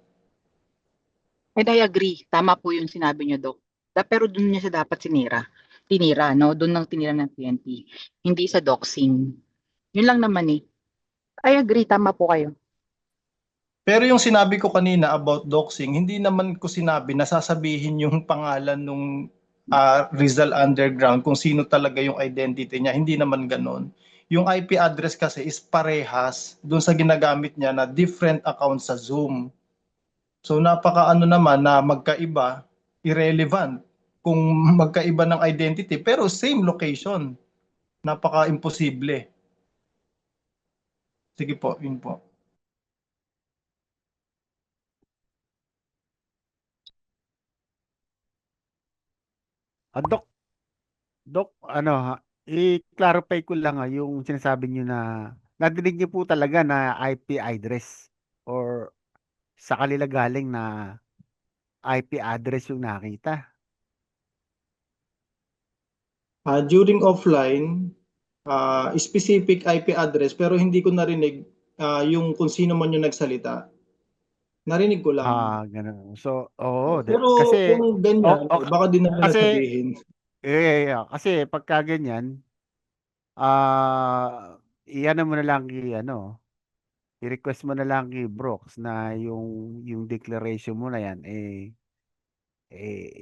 And I agree. Tama po yung sinabi niyo, Doc. Pero doon niya siya dapat tinira, no? Doon lang tinira ng PNP. Hindi sa doxing. Yun lang naman eh. I agree. Tama po kayo. Pero yung sinabi ko kanina about doxing, hindi naman ko sinabi na sasabihin yung pangalan nung Rizal Underground kung sino talaga yung identity niya. Hindi naman ganon. Yung IP address kasi is parehas doon sa ginagamit niya na different account sa Zoom. So napaka naman na magkaiba, irrelevant kung magkaiba ng identity pero same location. Napaka-imposible. Sige po, yun po. Doc, i-clarify ko lang yung sinasabi niyo na nadinig niyo po talaga na IP address or sa kanila galing na IP address yung nakita. During offline, specific IP address pero hindi ko narinig yung kung sino man yung nagsalita. Narinig ko lang. Ganun. So, oo. Pero Kasi, kung ganyan, baka din naman kasi, sabihin. kasi pagka ganyan, iyan mo na lang i-request mo na lang kay Brooks na yung declaration mo na yan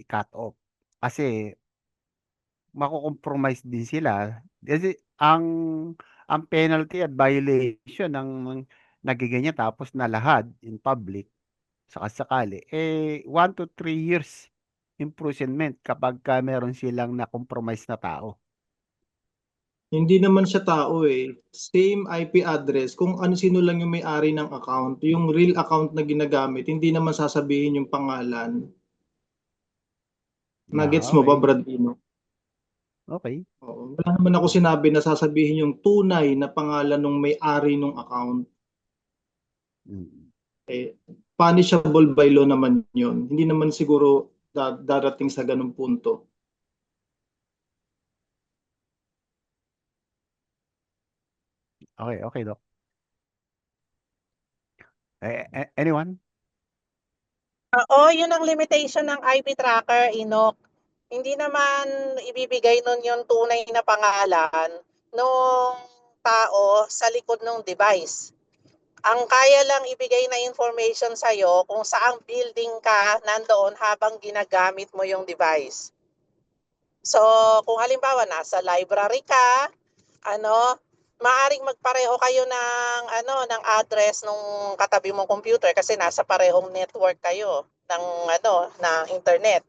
cut off. Kasi mako-compromise din sila. Kasi ang penalty at violation ng nagiganyan tapos nalahad in public sakali 1 to 3 years imprisonment kapag meron silang na-compromise na tao. Hindi naman siya tao Same IP address. Kung sino lang yung may-ari ng account, yung real account na ginagamit, hindi naman sasabihin yung pangalan. Nagets mo ba, Okay. Brad Eno? Okay. Oo. Wala naman ako sinabi na sasabihin yung tunay na pangalan ng may-ari ng account. Punishable by law naman yun. Hindi naman siguro darating sa ganung punto. Okay, Doc. Anyone? Oo, yun ang limitation ng IP tracker, Enoch. Hindi naman ibibigay nun yung tunay na pangalan nung tao sa likod ng device. Ang kaya lang ibigay na information sa'yo kung saang building ka nandoon habang ginagamit mo yung device. So, kung halimbawa nasa library ka, maaring magpareho kayo ng address nung katabi mong computer kasi nasa parehong network kayo ng internet.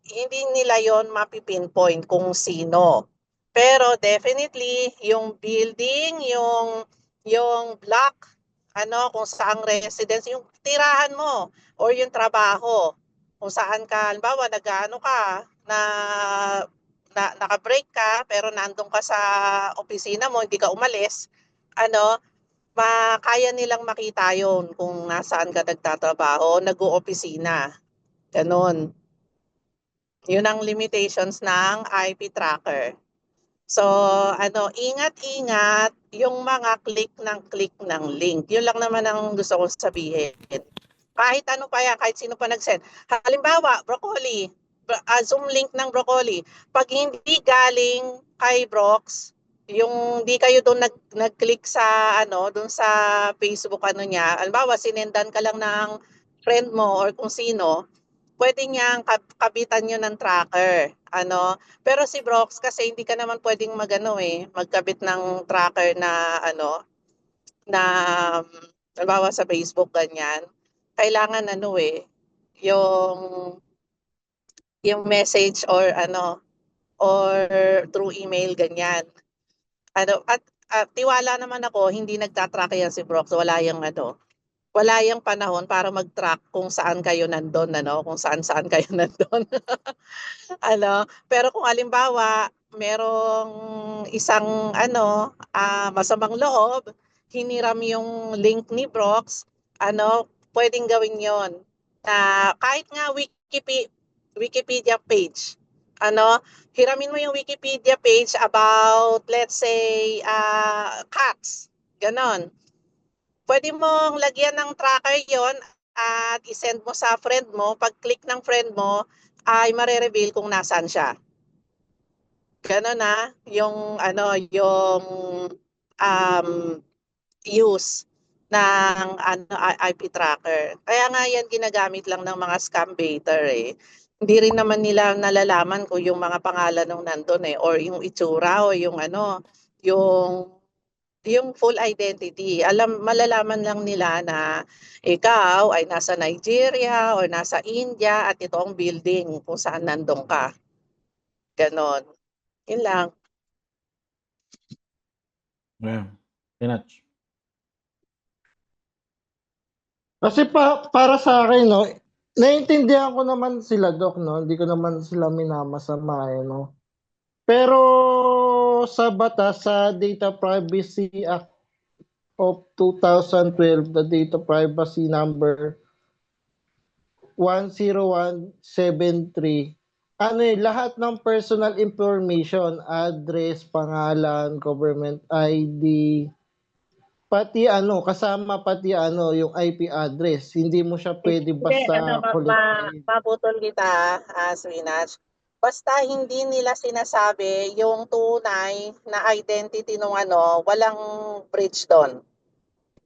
Hindi nila yon mapipinpoint kung sino. Pero definitely yung building, yung block, kung saang residence, yung tirahan mo or yung trabaho, kung saan ka, halimbawa nag-ano ka na naka-break ka pero nandun ka sa opisina mo, hindi ka umalis, kaya nilang makita yon kung nasaan ka nagtatrabaho, nag-oopisina. Ganon. Yun ang limitations ng IP tracker. So, ingat-ingat yung mga click ng link. Yun lang naman ang gusto kong sabihin. Kahit ano pa yan, kahit sino pa nag-send. Halimbawa, Broccoli, Zoom link ng Broccoli. Pag hindi galing kay Brox, yung di kayo doon nag-click sa doon sa Facebook niya. Halimbawa, sinendan ka lang ng friend mo or kung sino, pwede niyang kabitan yun ng tracker. Ano, pero si Brox kasi hindi ka naman pwedeng magkabit ng tracker na na halimbawa sa Facebook ganyan. Kailangan yung message or through email ganyan. At tiwala naman ako, hindi nagtatrack yan si Brox. Wala yang panahon para mag-track kung saan kayo nandun, kung saan-saan kayo nandun. Pero kung halimbawa, merong isang masamang loob, hiniram yung link ni Brox, pwedeng gawin yon na kahit nga Wikipedia page, hiramin mo yung Wikipedia page about, let's say, cats, ganon. Pwede mong lagyan ng tracker yon at isend mo sa friend mo. Pag-click ng friend mo, ay mare-reveal kung nasaan siya. Ganon na yung use ng IP tracker. Kaya nga yan ginagamit lang ng mga scam baiter eh. Hindi rin naman nila nalalaman kung yung mga pangalan ng nandun or yung itsura o yung full identity. Malalaman lang nila na ikaw ay nasa Nigeria o nasa India at ito ang building kung saan nandun ka. Ganon. Yun lang. Yeah. Pinach. Kasi para sa akin, no, naiintindihan ko naman sila, Doc, no? Hindi ko naman sila minamasama, no? Pero sa batas, sa Data Privacy Act of 2012, the Data Privacy Number 10173, lahat ng personal information, address, pangalan, government ID, pati kasama pati yung IP address. Hindi mo siya pwede basta kulitin. Maputol kita, Swinach. Basta hindi nila sinasabi yung tunay na identity ng walang bridge doon.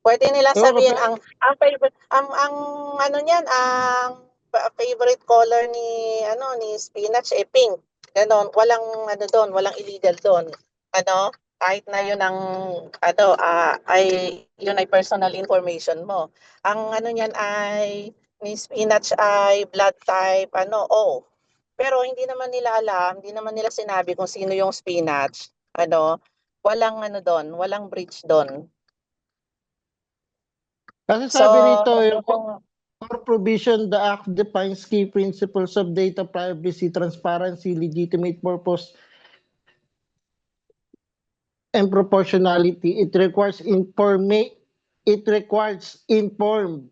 Pwede nila sabihin ang favorite ang niyan ang favorite color ni Spinach pink. Ganon, walang doon, walang illegal doon. Kahit na yun ang yun ay personal information mo. Ang niyan ay ni Spinach ay blood type O. Pero hindi naman nila alam, hindi naman nila sinabi kung sino yung Spinach. Walang doon, walang bridge doon. Kasi sabi rito, yung core provision, the Act defines key principles of data privacy, transparency, legitimate purpose, and proportionality. It requires informed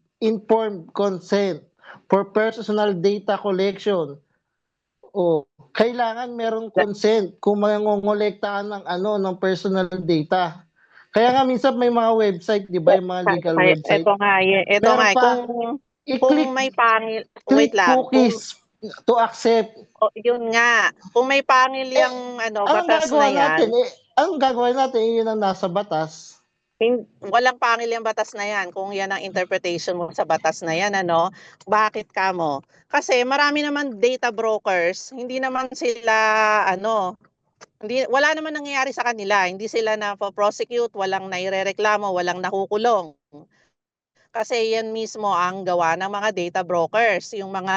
consent for personal data collection. Kailangan merong consent kung mangongolekta ng ng personal data. Kaya nga minsan may mga website, di ba, yung mga legal website. Ito nga, kung may pangil, wait lang. Cookies to accept. Yun nga, kung may pangil yung batas na yan. Ang gagawin natin, yun ang nasa batas. Walang pangil yung batas na yan. Kung yan ang interpretation mo sa batas na yan, bakit ka mo? Kasi marami naman data brokers, hindi naman sila, wala naman nangyayari sa kanila. Hindi sila na-prosecute, walang nairereklamo, walang nakukulong. Kasi yan mismo ang gawa ng mga data brokers, yung mga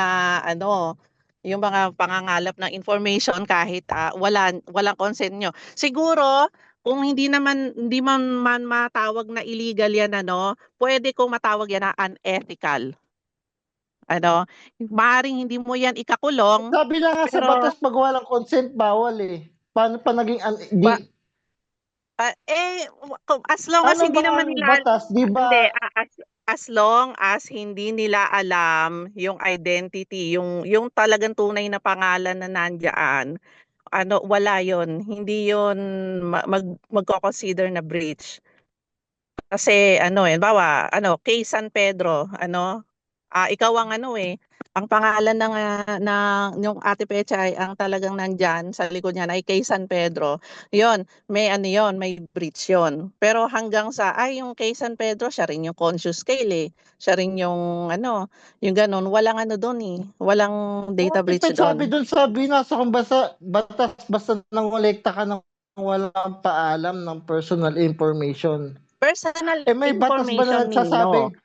yung mga pangangalap ng information kahit walang consent nyo. Siguro kung hindi man matawag na illegal yan pwede kong matawag yan na unethical. Maaaring hindi mo yan ikakulong. Sabi na nga sa batas, pag walang consent, bawal eh. Paano pa naging as long as hindi naman nila batas, di ba? Hindi, as long as hindi nila alam yung identity, yung talagang tunay na pangalan na nandiyan, wala yon, hindi yon magko-consider na breach. Kasi bawa case San Pedro, ikaw ang ang pangalan ng yung Ate Pechay ang talagang nandyan sa likod niyan ay kay San Pedro. Yon, may ano yon, may breach yon. Pero hanggang sa yung kay San Pedro siya rin yung conscious scale eh. Siya rin yung ano, yung ganun, walang ano doon eh. Walang data breach Tipid sabi doon. doon sa binasa kong batas basta nangolekta ka ng walang paalam ng personal information. Personal May batas ba na information nagsasabing Nino.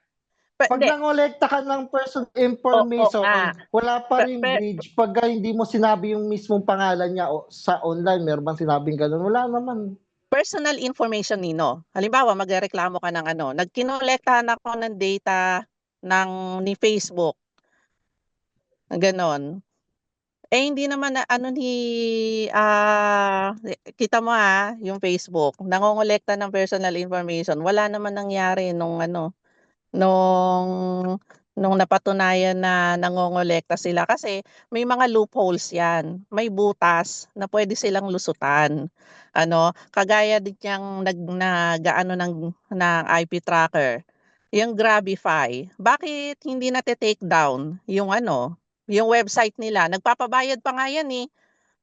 pag Hindi, nangolekta ka ng personal oo nga. information, wala pa rin Pe- breach pag hindi mo sinabi yung mismong pangalan niya sa online, meron bang sinabing ganun? Wala naman. Personal information Nino. Halimbawa, magrereklamo ka ng ano, nagkinolektahan ako ng data ni Facebook. Ganon. Hindi naman na ano kita mo yung Facebook, nangongolekta ng personal information. Wala naman nangyari nung ano, nung napatunayan na nangongolekta sila kasi may mga loopholes 'yan. May butas na pwede silang lusutan. Ano, kagaya din yang nag-aano ng IP tracker, yung Grabify. Bakit hindi nate-take down yung ano, yung website nila? Nagpapabayad pa nga 'yan, eh.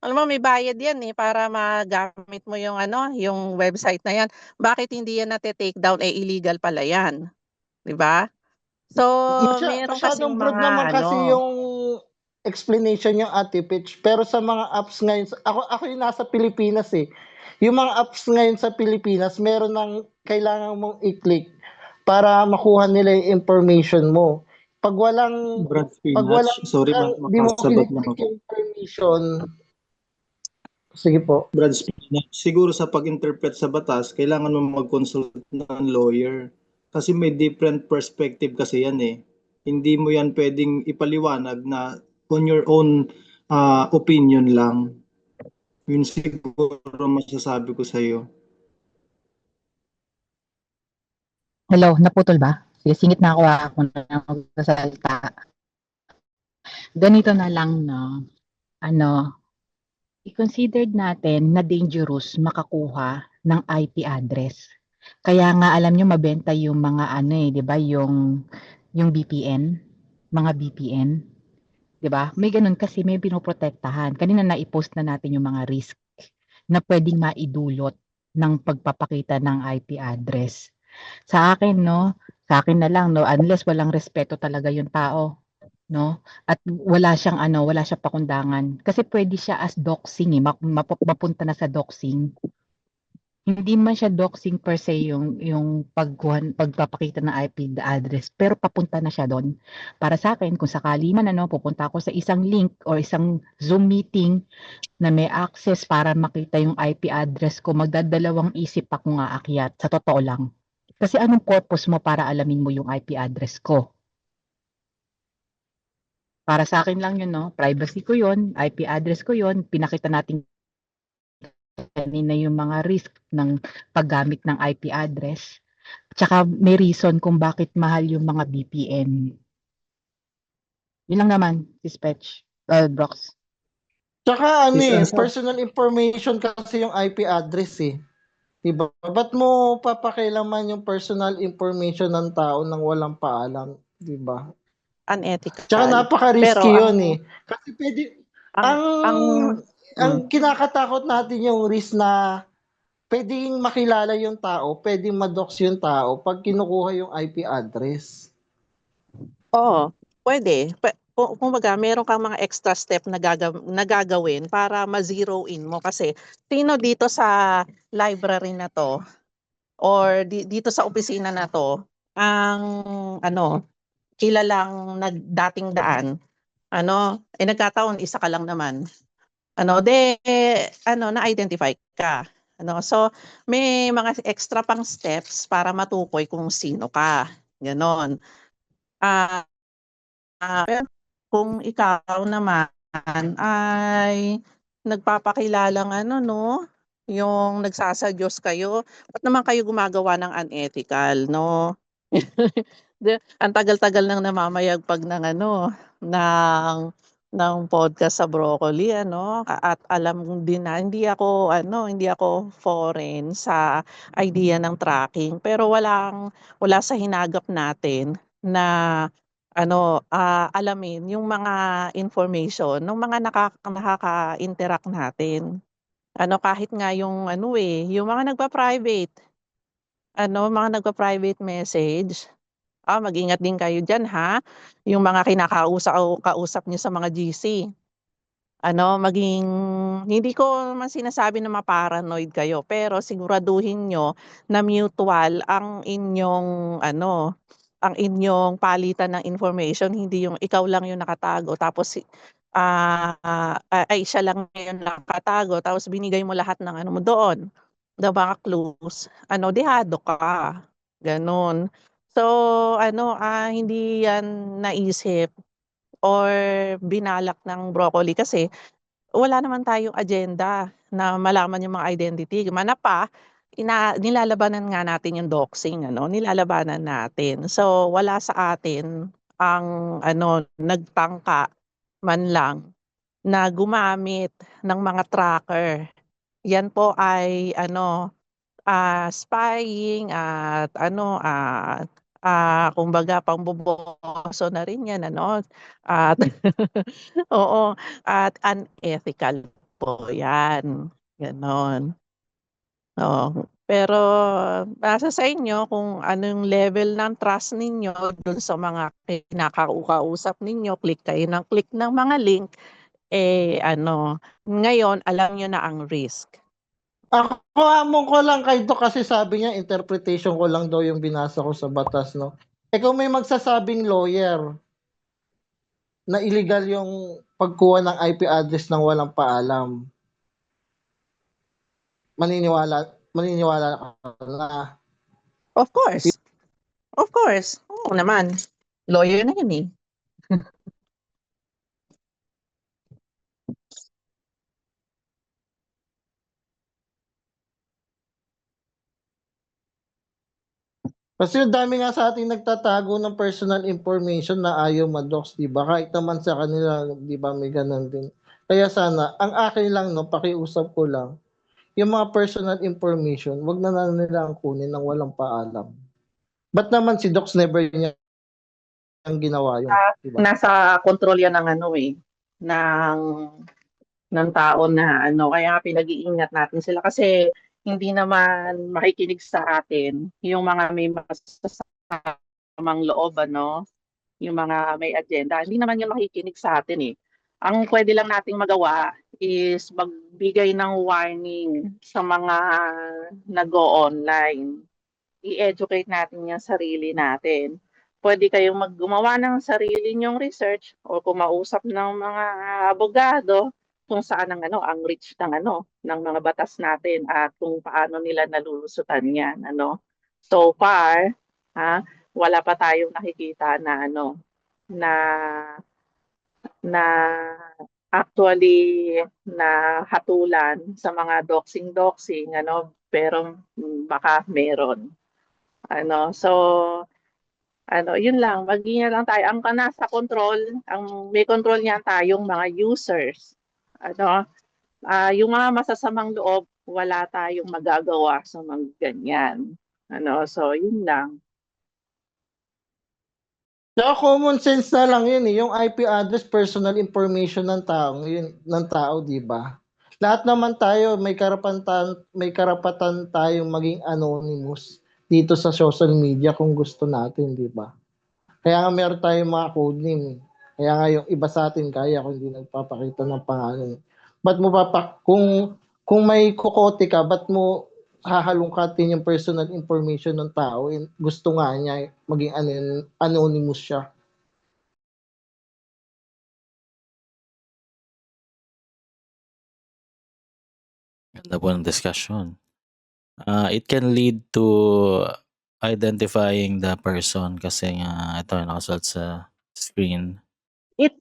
Alam mo may bayad 'yan, eh, para magamit mo yung ano, yung website na 'yan. Bakit hindi 'yan nate-take down, illegal pala 'yan, 'di ba? So, meron kasing Masyadong broad naman mga kasi ano, yung explanation yung Ate Pitch. Pero sa mga apps ngayon, ako yung nasa Pilipinas eh. Yung mga apps ngayon sa Pilipinas, meron ng kailangan mong i-click para makuha nila yung information mo. Pag walang Brad pag Spinach, walang sorry di mo makasabat lang click ako. yung permission, sige po. Brad Spinach, siguro sa pag-interpret sa batas, kailangan mo mag-consult ng lawyer. Kasi may different perspective kasi yan eh. Hindi mo yan pwedeng ipaliwanag na on your own opinion lang. Yun siguro masasabi ko sa iyo. Hello, naputol ba? Sige, singit na ako na magsasalita. Ganito na lang, no? I-considered natin na dangerous makakuha ng IP address. Kaya nga alam nyo mabenta yung mga ano 'di ba, yung VPN, mga VPN, 'di ba? May ganun kasi may pinoprotektahan. Kanina na-i-post na natin yung mga risk na pwedeng maidulot ng pagpapakita ng IP address. Sa akin na lang unless walang respeto talaga yung tao, at wala siyang pakundangan. Kasi pwede siya as doxing mapunta na sa doxing. Hindi man siya doxing per se yung pagpapakita ng IP address, pero papunta na siya doon. Para sa akin, kung sakali man pupunta ako sa isang link or isang Zoom meeting na may access para makita yung IP address ko, magdadalawang isip ako nga aakyat, sa totoo lang. Kasi anong purpose mo para alamin mo yung IP address ko? Para sa akin lang yun, privacy ko yun, IP address ko yun, pinakita natin kanina yung mga risk ng paggamit ng IP address. Tsaka may reason kung bakit mahal yung mga VPN. Yun lang naman, Dispatch, Brox. Tsaka Yes, personal information kasi yung IP address eh. Diba? Ba't mo papakailaman yung personal information ng tao nang walang paalam? Diba? unethical. Tsaka napaka-risky Pero yun eh. Kasi pwede, ang kinakatakot natin yung risk na pwedeng makilala yung tao, pwedeng madox yung tao pag kinukuha yung IP address. Oo, pwede. Kumbaga meron kang mga extra step na gagawin para ma-zero in mo kasi sino dito sa library na 'to or dito sa opisina na 'to ang kilalang dating daan, nagkataon isa ka lang naman. Na-identify ka. So may mga extra pang steps para matukoy kung sino ka, gano'n. Pero kung ikaw naman ay nagpapakilalang yung nagsasadyos kayo, ba't naman kayo gumagawa ng unethical, 'no? Ang tagal-tagal nang namamayagpag ng podcast sa Broccoli at alam din na hindi ako foreign sa idea ng tracking pero wala sa hinagap natin na alamin yung mga information ng mga nakaka-interact natin. Kahit nga yung yung mga nagpa-private, mga nagpa-private message, mag-ingat din kayo diyan ha, yung mga kausap niyo sa mga GC. Maging hindi ko naman sinasabi na ma-paranoid kayo, pero siguraduhin niyo na mutual ang inyong palitan ng information, hindi yung ikaw lang yung nakatago tapos ay siya lang yung nakatago tapos binigay mo lahat ng mo doon, ng mga clues, dehado ka, gano'n. So hindi yan naisip or binalak ng broccoli kasi wala naman tayong agenda na malaman yung mga identity. Mana pa, nilalabanan nga natin yung doxing, nilalabanan natin. So, wala sa atin ang nagtangka man lang na gumamit ng mga tracker. Yan po ay spying at kumbaga pamboboso na rin yan at oo, at unethical po yan, gano'n. Oo, pero nasa sa inyo kung anong level ng trust ninyo dun sa mga kinakausap ninyo, click kayo ng click ng mga link, ngayon alam niyo na ang risk. Ako, among ko lang kay Doc kasi sabi niya, interpretation ko lang daw yung binasa ko sa batas, no? Kung may magsasabing lawyer na illegal yung pagkuha ng IP address ng walang paalam, maniniwala ka na. Of course. Of course. Oo naman. Lawyer na yun eh. Kasi yung dami nga sa ating nagtatago ng personal information na ayaw ma-dox, di ba? Kahit naman sa kanila, di ba, may ganun din. Kaya sana, ang akin lang, no, pakiusap ko lang, yung mga personal information, wag na nila ang kunin ng walang paalam. Ba't naman si Docs never niya ang ginawa yun, di ba? Nasa kontrol yan ng ng tao na kaya pinag-iingat natin sila kasi hindi naman makikinig sa atin yung mga may masasamang loob, yung mga may agenda. Hindi naman yun makikinig sa atin eh. Ang pwede lang nating magawa is magbigay ng warning sa mga nag-o-online. I-educate natin yung sarili natin. Pwede kayong gumawa ng sarili nyong research o kumausap ng mga abogado kung saan ang reach ng mga batas natin at kung paano nila nalulusutan yan, So far, wala pa tayong nakikita na na actually na hatulan sa mga doxing, pero baka meron. So yun lang, mag-ingat lang tayo. Ang nasa control, may control niyan tayong mga users. Yung mga masasamang loob, wala tayong magagawa sa mga ganyan. So yun lang. So, common sense na lang yun eh. Yung IP address, personal information ng tao, di ba? Lahat naman tayo may karapatan tayong maging anonymous dito sa social media kung gusto natin, di ba? Kaya nga meron tayong mga codename. Kaya nga yung iba sa atin kaya kung hindi nagpapakita ng pangalan. Ba't mo kung may kokote ka, ba't mo hahalungkatin yung personal information ng tao? Gusto nga niya maging anonymous siya. Ganda po ng discussion. It can lead to identifying the person kasi nga ito nakasulat sa screen.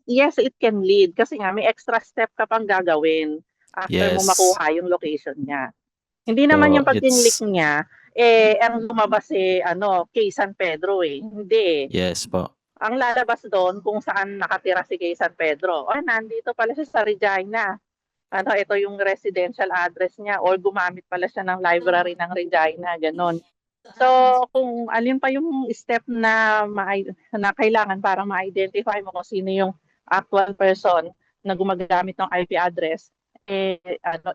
Yes, it can lead kasi nga may extra step ka pang gagawin after mo Yes. makuha yung location niya. Hindi naman So, yung pag-click niya, ang lumabas kay San Pedro eh. Hindi. Yes po. Ang lalabas doon kung saan nakatira si kay San Pedro. Nandito pala siya sa Regina. Ito yung residential address niya or gumamit pala siya ng library ng Regina, ganon. So, kung alin pa yung step na kailangan para ma-identify mo kung sino yung actual person na gumagamit ng IP address, ano,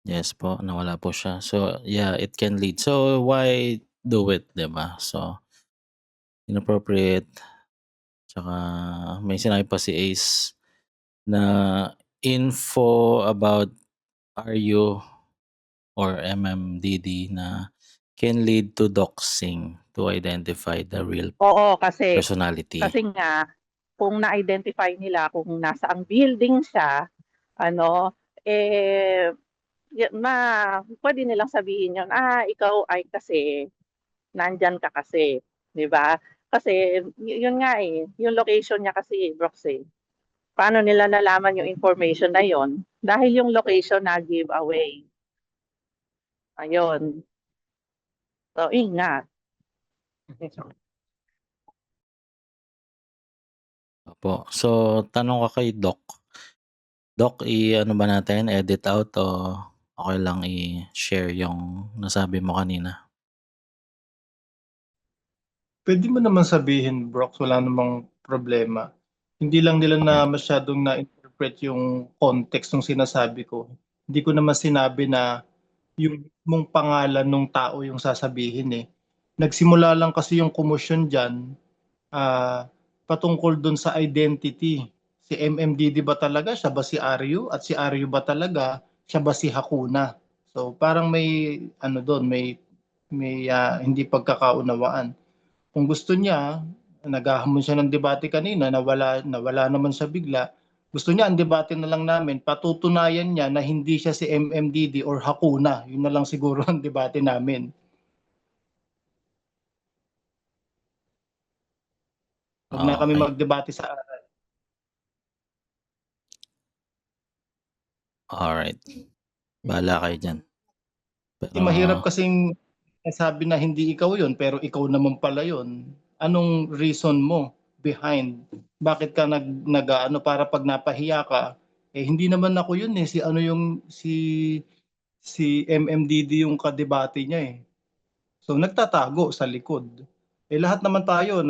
Yes po, nawala po siya. So, yeah, it can lead. So, why do it, 'di ba? So, inappropriate. Tsaka may sinabi pa si Ace na info about RU or MMDD na can lead to doxing to identify the real oo, kasi personality. nga, kung na-identify nila kung nasaang building siya, ano, pwede nilang sabihin yun, ikaw ay kasi, nandyan ka kasi, di ba? Kasi, yun nga yung location niya kasi, Brox Paano nila nalaman yung information na yon? Dahil yung location na give away. Ayun. So, ingat. Opo. So, tanong ka kay Doc. Doc, ano ba natin? Edit out o okay lang i-share yung nasabi mo kanina? Pwede mo naman sabihin, Brox, wala namang problema. Hindi lang nila na Okay. masyadong na-interpret yung context ng sinasabi ko. Hindi ko naman sinabi na yung mong pangalan ng tao yung sasabihin eh. Nagsimula lang kasi yung commotion dyan patungkol dun sa identity. Si MMDD ba talaga? Siya ba si Aryu? At si Aryu ba talaga? Siya ba si Hakuna? So parang may ano doon, may hindi pagkakaunawaan. Kung gusto niya, naghahamon siya ng debate kanina, nawala naman siya bigla. Gusto niya ang debate na lang namin, patutunayan niya na hindi siya si MMDD or Hakuna. Yun na lang siguro ang debate namin. Huwag na kami Okay. magdebate sa aral. Alright. Bahala kayo dyan. Kasi mahirap kasing sabi na hindi ikaw yun, pero ikaw naman pala yun. Anong reason mo behind? Bakit ka nag para pag napahiya ka, hindi naman ako yun eh. Si MMDD yung kadebate niya eh. So nagtatago sa likod. Lahat naman tayo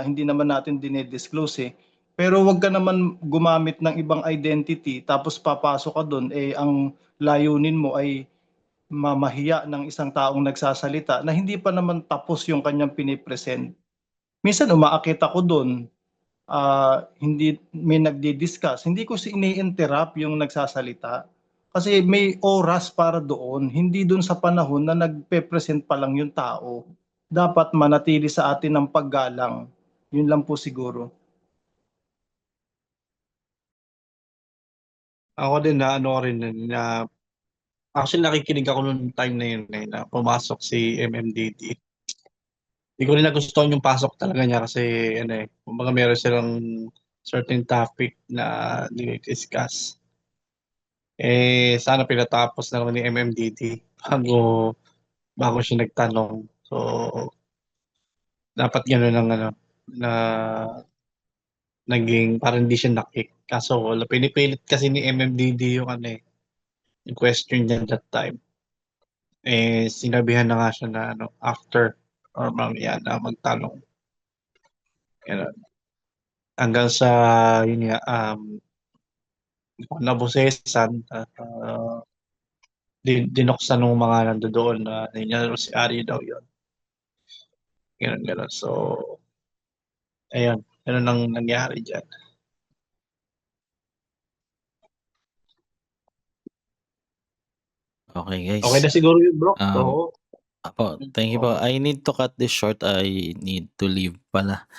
hindi naman natin dinedisclose eh. Pero wag ka naman gumamit ng ibang identity tapos papasok ka doon ang layunin mo ay mamahiya ng isang taong nagsasalita na hindi pa naman tapos yung kanyang pinipresent. Minsan umaakit ako doon, hindi may nagdi-discuss, hindi ko ini-interrupt yung nagsasalita. Kasi may oras para doon, hindi doon sa panahon na nagpe-present pa lang yung tao. Dapat manatili sa atin ng paggalang. Yun lang po siguro. Ako din na actually nakikinig ako noong time na yun na pumasok si MMDD. Hindi ko rin nagustuhan yung pasok talaga niya kasi kumbaga meron silang certain topic na discuss. Sana pinatapos na naman ni MMDD bago siya nagtanong. So, dapat gano'n ang na naging parang hindi siya nakik. Kaso pinipilit kasi ni MMDD yung yung question niya that time. Sinabihan na nga siya na after or mamaya na magtanong. Ganun. Hanggang sa yun nga nabusesan at dinoksan ng mga nandoon na si Ari daw yun. Ganun. So, ayun. Ganun ang nangyari dyan. Okay, guys. Okay na siguro yung bro. Thank you po. I need to cut this short. I need to leave pala.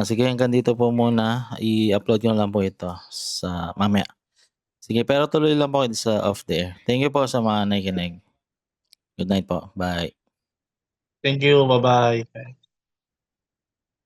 Sige, hanggang dito po muna. I-upload ko lang po ito sa mamaya. Sige, pero tuloy lang po sa off the air. Thank you po sa mga nakikinig. Good night po. Bye. Thank you. Bye-bye.